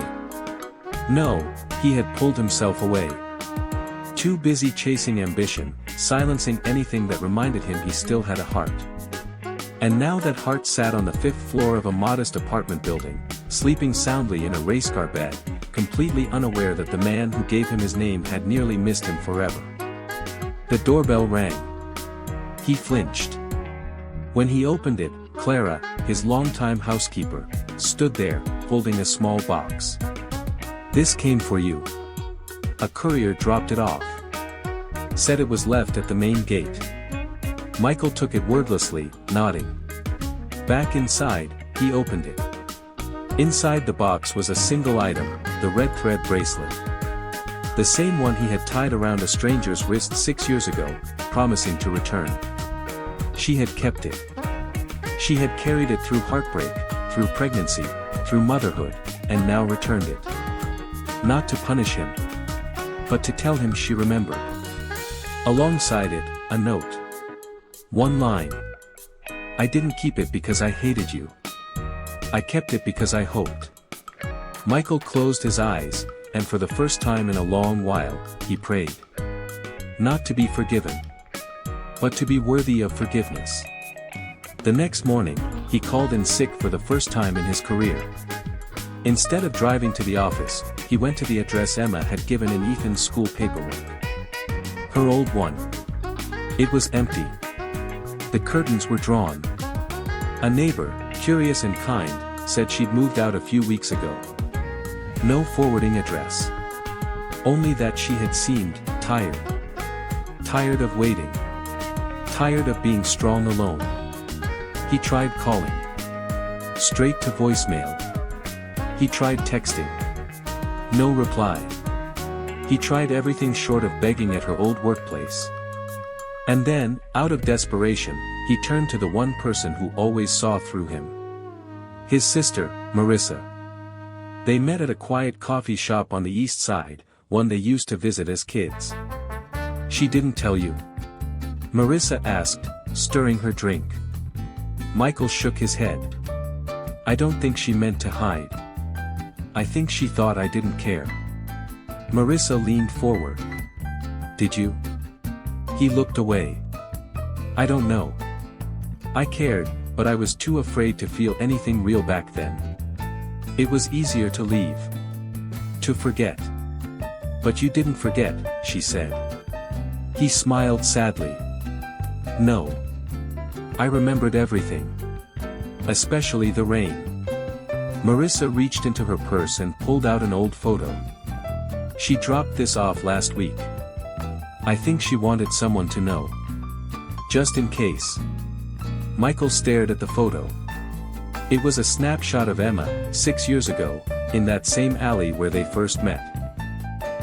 No, he had pulled himself away. Too busy chasing ambition, silencing anything that reminded him he still had a heart. And now that heart sat on the 5th floor of a modest apartment building, sleeping soundly in a race car bed, completely unaware that the man who gave him his name had nearly missed him forever. The doorbell rang. He flinched. When he opened it, Clara, his longtime housekeeper, stood there, holding a small box. This came for you. A courier dropped it off. Said it was left at the main gate. Michael took it wordlessly, nodding. Back inside, he opened it. Inside the box was a single item, the red thread bracelet. The same one he had tied around a stranger's wrist 6 years ago, promising to return. She had kept it. She had carried it through heartbreak, through pregnancy, through motherhood, and now returned it. Not to punish him, but to tell him she remembered. Alongside it, a note. One line. I didn't keep it because I hated you. I kept it because I hoped. Michael closed his eyes, and for the first time in a long while, he prayed. Not to be forgiven, but to be worthy of forgiveness. The next morning, he called in sick for the first time in his career. Instead of driving to the office, he went to the address Emma had given in Ethan's school paperwork. Her old one. It was empty. The curtains were drawn. A neighbor, curious and kind, said she'd moved out a few weeks ago. No forwarding address. Only that she had seemed tired. Tired of waiting. Tired of being strong alone. He tried calling. Straight to voicemail. He tried texting. No reply. He tried everything short of begging at her old workplace. And then, out of desperation, he turned to the one person who always saw through him. His sister, Marissa. They met at a quiet coffee shop on the east side, one they used to visit as kids. She didn't tell you? Marissa asked, stirring her drink. Michael shook his head. I don't think she meant to hide. I think she thought I didn't care. Marissa leaned forward. Did you? He looked away. I don't know. I cared, but I was too afraid to feel anything real back then. It was easier to leave. To forget. But you didn't forget, she said. He smiled sadly. No. I remembered everything. Especially the rain. Marissa reached into her purse and pulled out an old photo. She dropped this off last week. I think she wanted someone to know. Just in case. Michael stared at the photo. It was a snapshot of Emma, 6 years ago, in that same alley where they first met.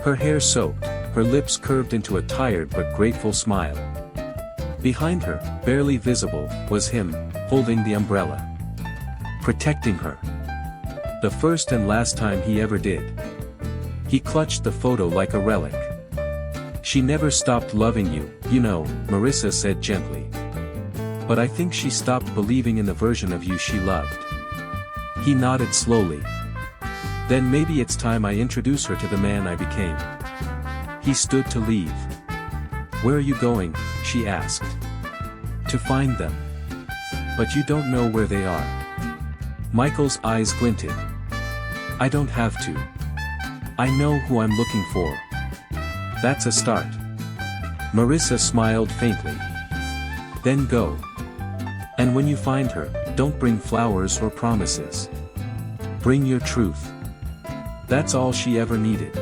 Her hair soaked, her lips curved into a tired but grateful smile. Behind her, barely visible, was him, holding the umbrella. Protecting her. The first and last time he ever did. He clutched the photo like a relic. She never stopped loving you, you know, Marissa said gently. But I think she stopped believing in the version of you she loved. He nodded slowly. Then maybe it's time I introduce her to the man I became. He stood to leave. Where are you going? She asked. To find them. But you don't know where they are. Michael's eyes glinted. I don't have to. I know who I'm looking for. That's a start. Marissa smiled faintly. Then go. And when you find her, don't bring flowers or promises. Bring your truth. That's all she ever needed.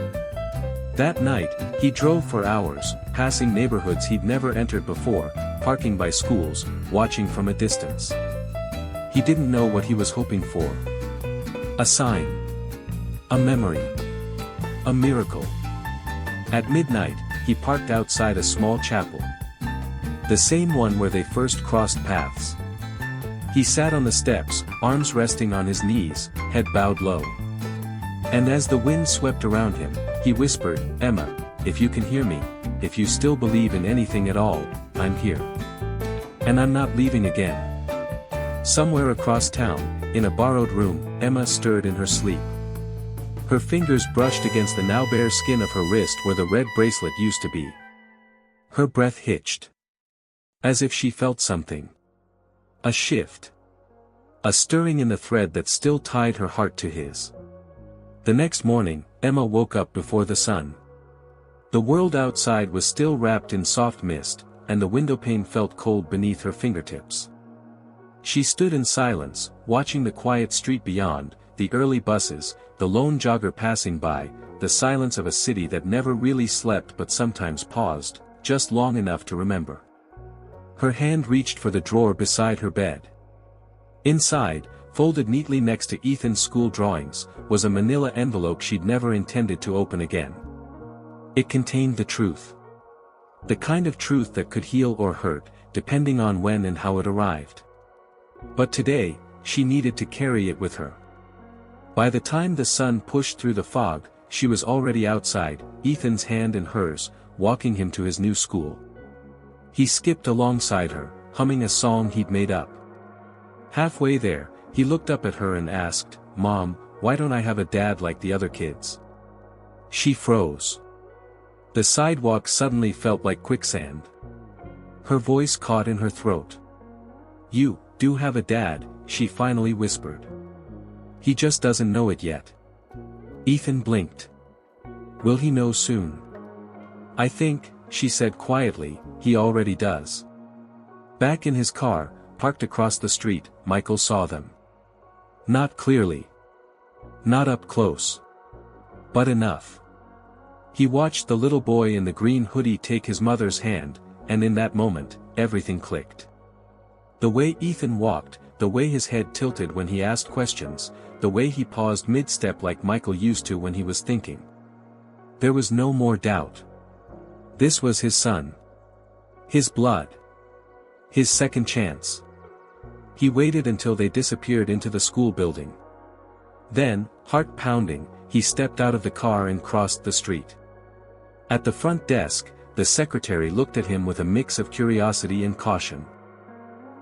That night, he drove for hours, passing neighborhoods he'd never entered before, parking by schools, watching from a distance. He didn't know what he was hoping for. A sign. A memory. A miracle. At midnight, he parked outside a small chapel. The same one where they first crossed paths. He sat on the steps, arms resting on his knees, head bowed low. And as the wind swept around him, he whispered, Emma, if you can hear me, if you still believe in anything at all, I'm here. And I'm not leaving again. Somewhere across town, in a borrowed room, Emma stirred in her sleep. Her fingers brushed against the now bare skin of her wrist where the red bracelet used to be. Her breath hitched. As if she felt something. A shift. A stirring in the thread that still tied her heart to his. The next morning, Emma woke up before the sun. The world outside was still wrapped in soft mist, and the windowpane felt cold beneath her fingertips. She stood in silence, watching the quiet street beyond, the early buses, the lone jogger passing by, the silence of a city that never really slept but sometimes paused, just long enough to remember. Her hand reached for the drawer beside her bed. Inside, folded neatly next to Ethan's school drawings, was a manila envelope she'd never intended to open again. It contained the truth. The kind of truth that could heal or hurt, depending on when and how it arrived. But today, she needed to carry it with her. By the time the sun pushed through the fog, she was already outside, Ethan's hand in hers, walking him to his new school. He skipped alongside her, humming a song he'd made up. Halfway there, he looked up at her and asked, Mom, why don't I have a dad like the other kids? She froze. The sidewalk suddenly felt like quicksand. Her voice caught in her throat. You do have a dad, she finally whispered. He just doesn't know it yet. Ethan blinked. Will he know soon? I think, she said quietly, he already does. Back in his car, parked across the street, Michael saw them. Not clearly. Not up close. But enough. He watched the little boy in the green hoodie take his mother's hand, and in that moment, everything clicked. The way Ethan walked, the way his head tilted when he asked questions, the way he paused mid-step like Michael used to when he was thinking. There was no more doubt. This was his son. His blood. His second chance. He waited until they disappeared into the school building. Then, heart pounding, he stepped out of the car and crossed the street. At the front desk, the secretary looked at him with a mix of curiosity and caution.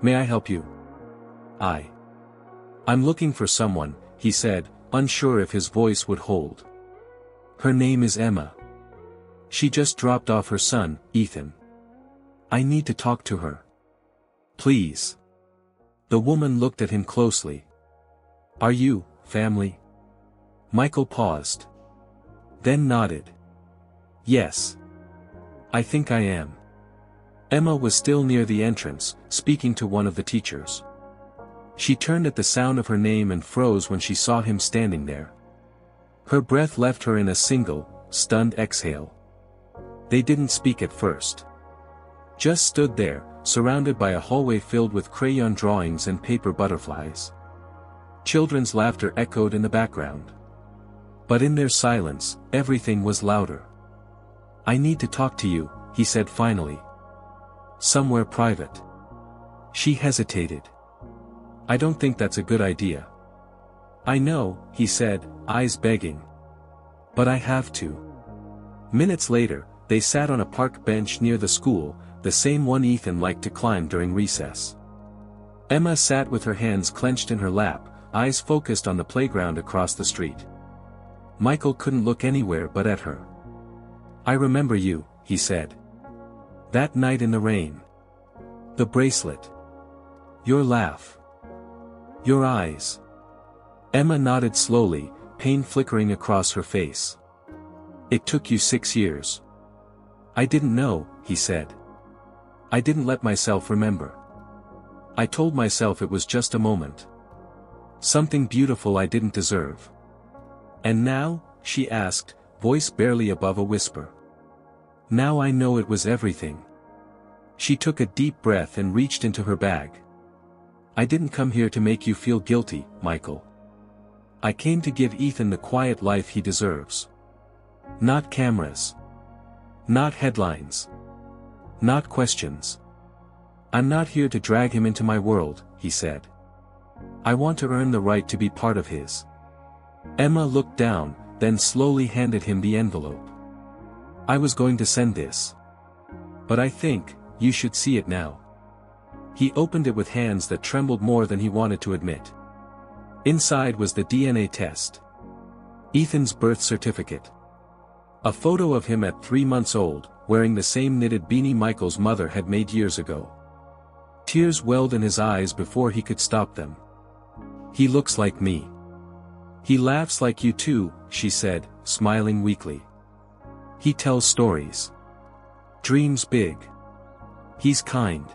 May I help you? I'm looking for someone, he said, unsure if his voice would hold. Her name is Emma. She just dropped off her son, Ethan. I need to talk to her. Please. The woman looked at him closely. Are you, family? Michael paused. Then nodded. Yes. I think I am. Emma was still near the entrance, speaking to one of the teachers. She turned at the sound of her name and froze when she saw him standing there. Her breath left her in a single, stunned exhale. They didn't speak at first. Just stood there, surrounded by a hallway filled with crayon drawings and paper butterflies. Children's laughter echoed in the background. But in their silence, everything was louder. I need to talk to you, he said finally. Somewhere private. She hesitated. I don't think that's a good idea. I know, he said, eyes begging. But I have to. Minutes later, they sat on a park bench near the school, the same one Ethan liked to climb during recess. Emma sat with her hands clenched in her lap, eyes focused on the playground across the street. Michael couldn't look anywhere but at her. I remember you, he said. That night in the rain. The bracelet. Your laugh. Your eyes. Emma nodded slowly, pain flickering across her face. It took you 6 years. I didn't know, he said. I didn't let myself remember. I told myself it was just a moment. Something beautiful I didn't deserve. And now, she asked, voice barely above a whisper. Now I know it was everything. She took a deep breath and reached into her bag. I didn't come here to make you feel guilty, Michael. I came to give Ethan the quiet life he deserves. Not cameras. Not headlines. Not questions. I'm not here to drag him into my world, he said. I want to earn the right to be part of his. Emma looked down, then slowly handed him the envelope. I was going to send this. But I think, you should see it now. He opened it with hands that trembled more than he wanted to admit. Inside was the DNA test. Ethan's birth certificate. A photo of him at 3 months old, wearing the same knitted beanie Michael's mother had made years ago. Tears welled in his eyes before he could stop them. He looks like me. He laughs like you too, she said, smiling weakly. He tells stories. Dreams big. He's kind.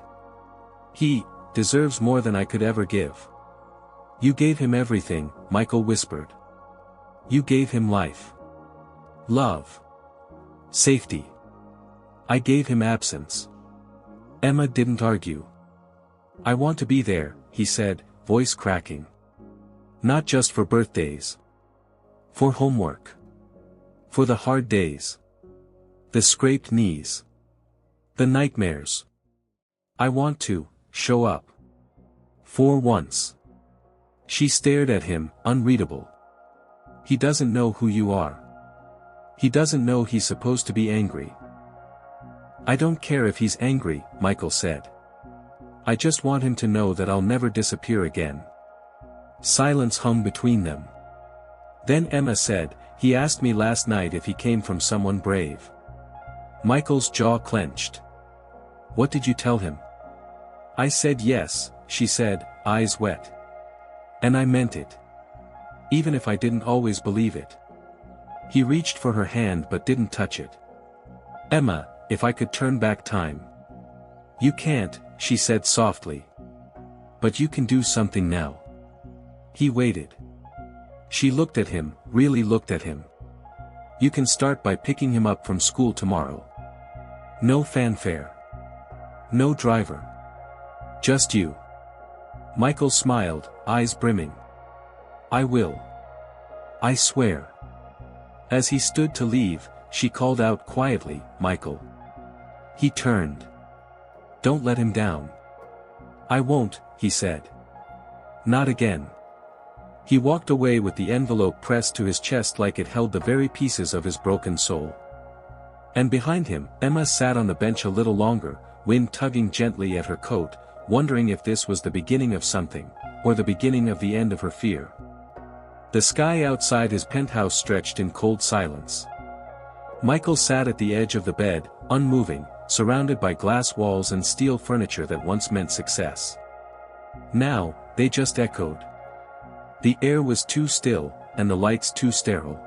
He deserves more than I could ever give. You gave him everything, Michael whispered. You gave him life. Love. Safety. I gave him absence. Emma didn't argue. I want to be there, he said, voice cracking. Not just for birthdays. For homework. For the hard days. The scraped knees. The nightmares. I want to show up. For once. She stared at him, unreadable. He doesn't know who you are. He doesn't know he's supposed to be angry. I don't care if he's angry, Michael said. I just want him to know that I'll never disappear again. Silence hung between them. Then Emma said, he asked me last night if he came from someone brave. Michael's jaw clenched. What did you tell him? I said yes, she said, eyes wet. And I meant it. Even if I didn't always believe it. He reached for her hand but didn't touch it. Emma, if I could turn back time. You can't, she said softly. But you can do something now. He waited. She looked at him, really looked at him. You can start by picking him up from school tomorrow. No fanfare. No driver. Just you. Michael smiled, eyes brimming. I will. I swear. As he stood to leave, she called out quietly, Michael. He turned. Don't let him down. I won't, he said. Not again. He walked away with the envelope pressed to his chest like it held the very pieces of his broken soul. And behind him, Emma sat on the bench a little longer, wind tugging gently at her coat, wondering if this was the beginning of something, or the beginning of the end of her fear. The sky outside his penthouse stretched in cold silence. Michael sat at the edge of the bed, unmoving, surrounded by glass walls and steel furniture that once meant success. Now, they just echoed. The air was too still, and the lights too sterile.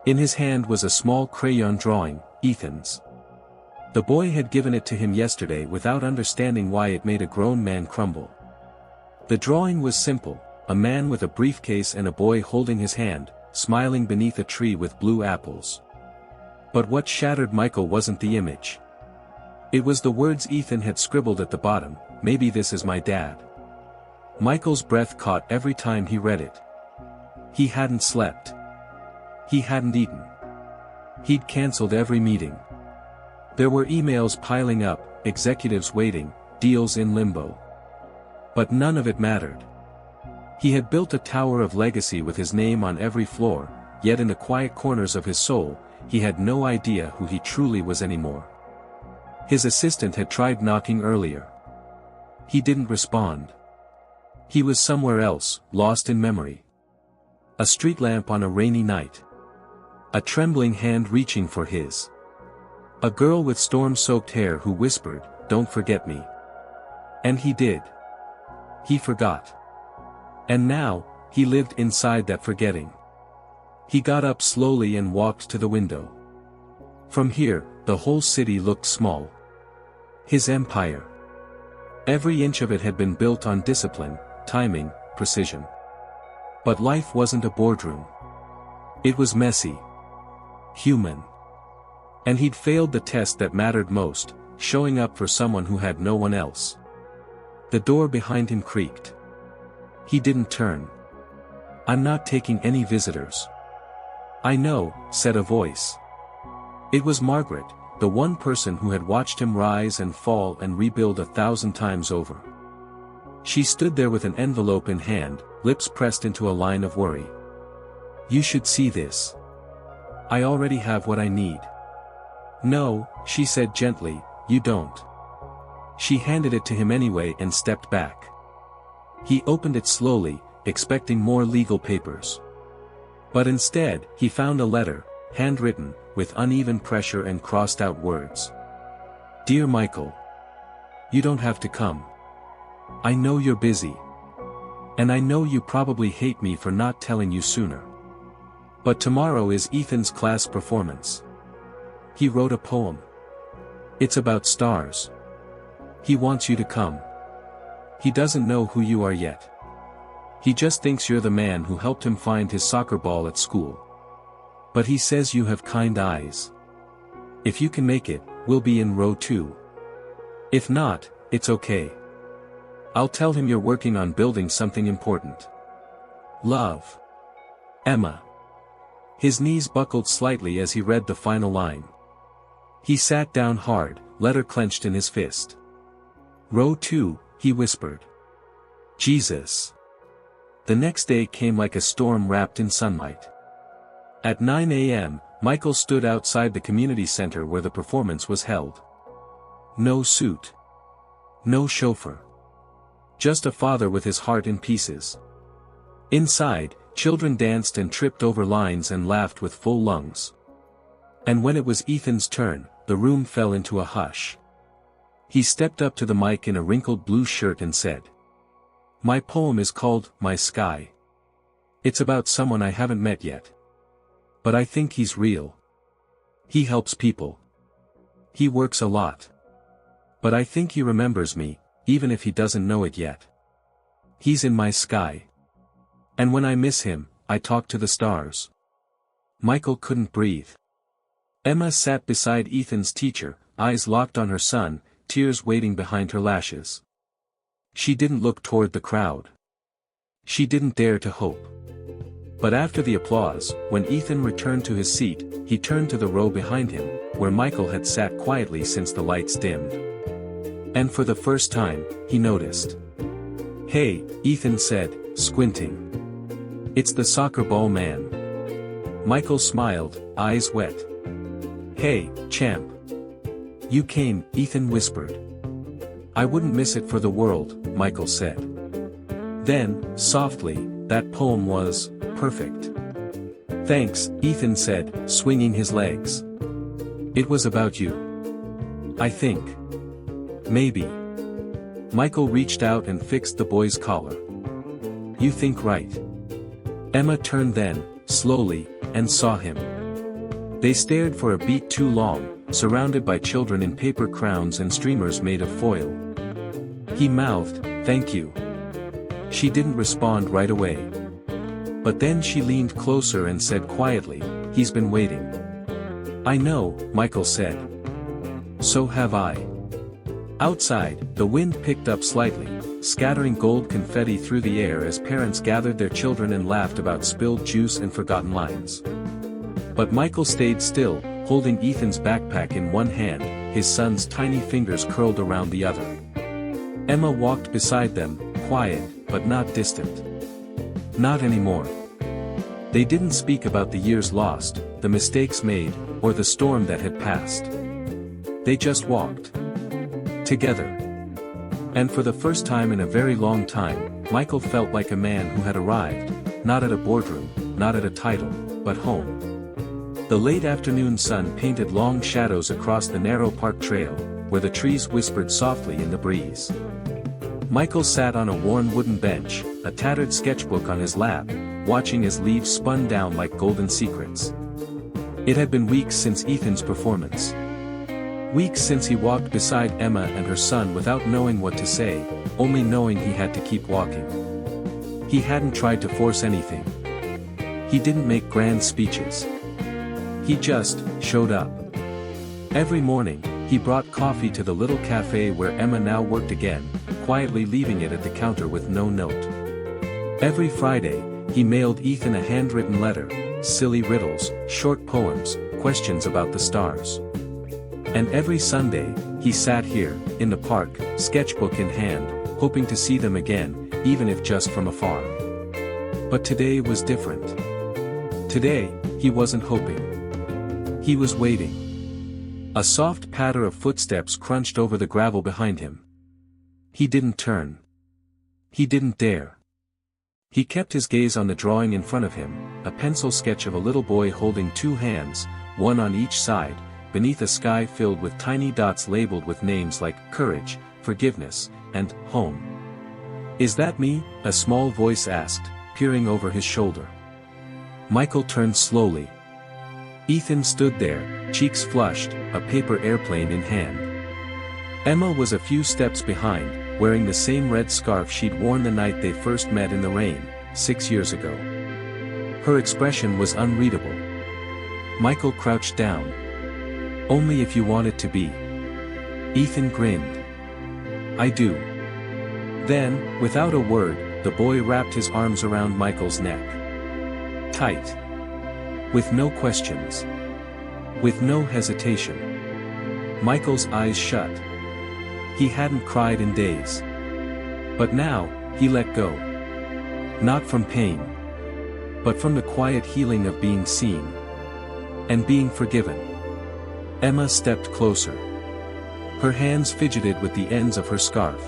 In his hand was a small crayon drawing, Ethan's. The boy had given it to him yesterday without understanding why it made a grown man crumble. The drawing was simple, a man with a briefcase and a boy holding his hand, smiling beneath a tree with blue apples. But what shattered Michael wasn't the image. It was the words Ethan had scribbled at the bottom, "Maybe this is my dad." Michael's breath caught every time he read it. He hadn't slept. He hadn't eaten. He'd cancelled every meeting. There were emails piling up, executives waiting, deals in limbo. But none of it mattered. He had built a tower of legacy with his name on every floor, yet in the quiet corners of his soul, he had no idea who he truly was anymore. His assistant had tried knocking earlier. He didn't respond. He was somewhere else, lost in memory. A street lamp on a rainy night. A trembling hand reaching for his. A girl with storm-soaked hair who whispered, "Don't forget me." And he did. He forgot. And now, he lived inside that forgetting. He got up slowly and walked to the window. From here, the whole city looked small. His empire. Every inch of it had been built on discipline, timing, precision. But life wasn't a boardroom. It was messy. Human. And he'd failed the test that mattered most, showing up for someone who had no one else. The door behind him creaked. He didn't turn. "I'm not taking any visitors." "I know," said a voice. It was Margaret, the one person who had watched him rise and fall and rebuild 1,000 times over. She stood there with an envelope in hand, lips pressed into a line of worry. "You should see this. I already have what I need." "No," she said gently, "you don't." She handed it to him anyway and stepped back. He opened it slowly, expecting more legal papers. But instead, he found a letter, handwritten, with uneven pressure and crossed-out words. "Dear Michael. You don't have to come. I know you're busy. And I know you probably hate me for not telling you sooner. But tomorrow is Ethan's class performance. He wrote a poem. It's about stars. He wants you to come. He doesn't know who you are yet. He just thinks you're the man who helped him find his soccer ball at school. But he says you have kind eyes. If you can make it, we'll be in row 2. If not, it's okay. I'll tell him you're working on building something important. Love. Emma." His knees buckled slightly as he read the final line. He sat down hard, letter clenched in his fist. "Row 2, he whispered. Jesus. The next day came like a storm wrapped in sunlight. At 9 a.m., Michael stood outside the community center where the performance was held. No suit. No chauffeur. Just a father with his heart in pieces. Inside, children danced and tripped over lines and laughed with full lungs. And when it was Ethan's turn, the room fell into a hush. He stepped up to the mic in a wrinkled blue shirt and said, "My poem is called My Sky. It's about someone I haven't met yet. But I think he's real. He helps people. He works a lot. But I think he remembers me, even if he doesn't know it yet. He's in my sky. And when I miss him, I talk to the stars." Michael couldn't breathe. Emma sat beside Ethan's teacher, eyes locked on her son, tears waiting behind her lashes. She didn't look toward the crowd. She didn't dare to hope. But after the applause, when Ethan returned to his seat, he turned to the row behind him, where Michael had sat quietly since the lights dimmed. And for the first time, he noticed. "Hey," Ethan said, squinting. "It's the soccer ball man." Michael smiled, eyes wet. "Hey, champ. You came," Ethan whispered. "I wouldn't miss it for the world," Michael said. Then, softly, That poem was perfect. Thanks, Ethan said, swinging his legs. It was about you. I think. Maybe. Michael reached out and fixed the boy's collar. You think right. Emma turned then, slowly, and saw him. They stared for a beat too long, surrounded by children in paper crowns and streamers made of foil. He mouthed, "Thank you." She didn't respond right away. But then she leaned closer and said quietly, "He's been waiting." "I know," Michael said. "So have I." Outside, the wind picked up slightly, scattering gold confetti through the air as parents gathered their children and laughed about spilled juice and forgotten lines. But Michael stayed still, holding Ethan's backpack in one hand, his son's tiny fingers curled around the other. Emma walked beside them, quiet, but not distant. Not anymore. They didn't speak about the years lost, the mistakes made, or the storm that had passed. They just walked. Together. And for the first time in a very long time, Michael felt like a man who had arrived, not at a boardroom, not at a title, but home. The late afternoon sun painted long shadows across the narrow park trail, where the trees whispered softly in the breeze. Michael sat on a worn wooden bench, a tattered sketchbook on his lap, watching as leaves spun down like golden secrets. It had been weeks since Ethan's performance. Weeks since he walked beside Emma and her son without knowing what to say, only knowing he had to keep walking. He hadn't tried to force anything. He didn't make grand speeches. He just showed up. Every morning, he brought coffee to the little cafe where Emma now worked again, quietly leaving it at the counter with no note. Every Friday, he mailed Ethan a handwritten letter, silly riddles, short poems, questions about the stars. And every Sunday, he sat here, in the park, sketchbook in hand, hoping to see them again, even if just from afar. But today was different. Today, he wasn't hoping. He was waiting. A soft patter of footsteps crunched over the gravel behind him. He didn't turn. He didn't dare. He kept his gaze on the drawing in front of him, a pencil sketch of a little boy holding two hands, one on each side, beneath a sky filled with tiny dots labeled with names like courage, forgiveness, and home. "Is that me?" a small voice asked, peering over his shoulder. Michael turned slowly. Ethan stood there, cheeks flushed, a paper airplane in hand. Emma was a few steps behind, wearing the same red scarf she'd worn the night they first met in the rain, 6 years ago. Her expression was unreadable. Michael crouched down. "Only if you want it to be." Ethan grinned. "I do." Then, without a word, the boy wrapped his arms around Michael's neck. Tight. With no questions. With no hesitation. Michael's eyes shut. He hadn't cried in days. But now, he let go. Not from pain. But from the quiet healing of being seen. And being forgiven. Emma stepped closer. Her hands fidgeted with the ends of her scarf.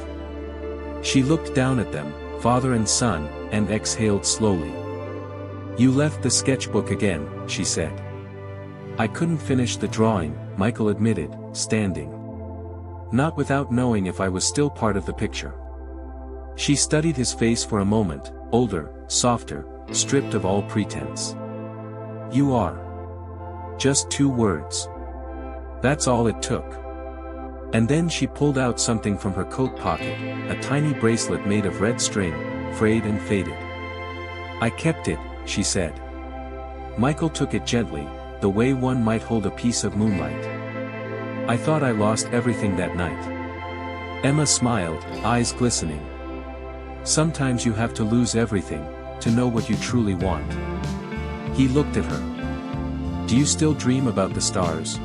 She looked down at them, father and son, and exhaled slowly. "You left the sketchbook again," she said. "I couldn't finish the drawing," Michael admitted, standing. "Not without knowing if I was still part of the picture." She studied his face for a moment, older, softer, stripped of all pretense. "You are." Just 2 words. That's all it took. And then she pulled out something from her coat pocket, a tiny bracelet made of red string, frayed and faded. "I kept it," she said. Michael took it gently, the way one might hold a piece of moonlight. "I thought I lost everything that night." Emma smiled, eyes glistening. "Sometimes you have to lose everything, to know what you truly want." He looked at her. "Do you still dream about the stars?"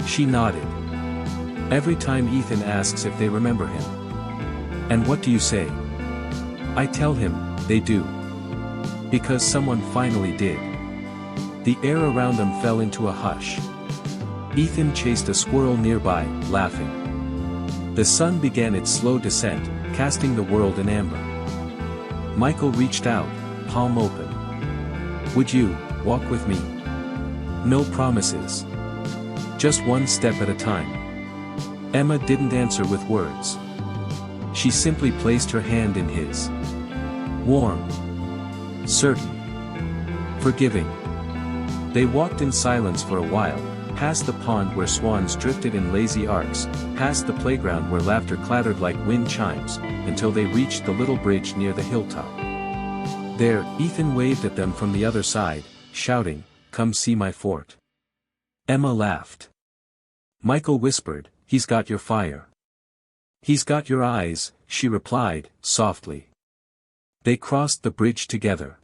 She nodded. "Every time Ethan asks if they remember him." "And what do you say?" "I tell him, they do. Because someone finally did." The air around them fell into a hush. Ethan chased a squirrel nearby, laughing. The sun began its slow descent, casting the world in amber. Michael reached out, palm open. Would you walk with me? No promises. Just one step at a time. Emma didn't answer with words. She simply placed her hand in his. Warm. Certain. Forgiving. They walked in silence for a while, past the pond where swans drifted in lazy arcs, past the playground where laughter clattered like wind chimes, until they reached the little bridge near the hilltop. There, Ethan waved at them from the other side, shouting, "Come see my fort." Emma laughed. Michael whispered, "He's got your fire." "He's got your eyes," she replied, softly. They crossed the bridge together.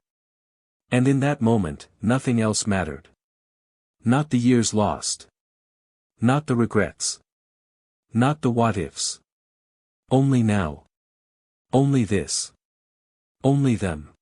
And in that moment, nothing else mattered. Not the years lost. Not the regrets. Not the what-ifs. Only now. Only this. Only them.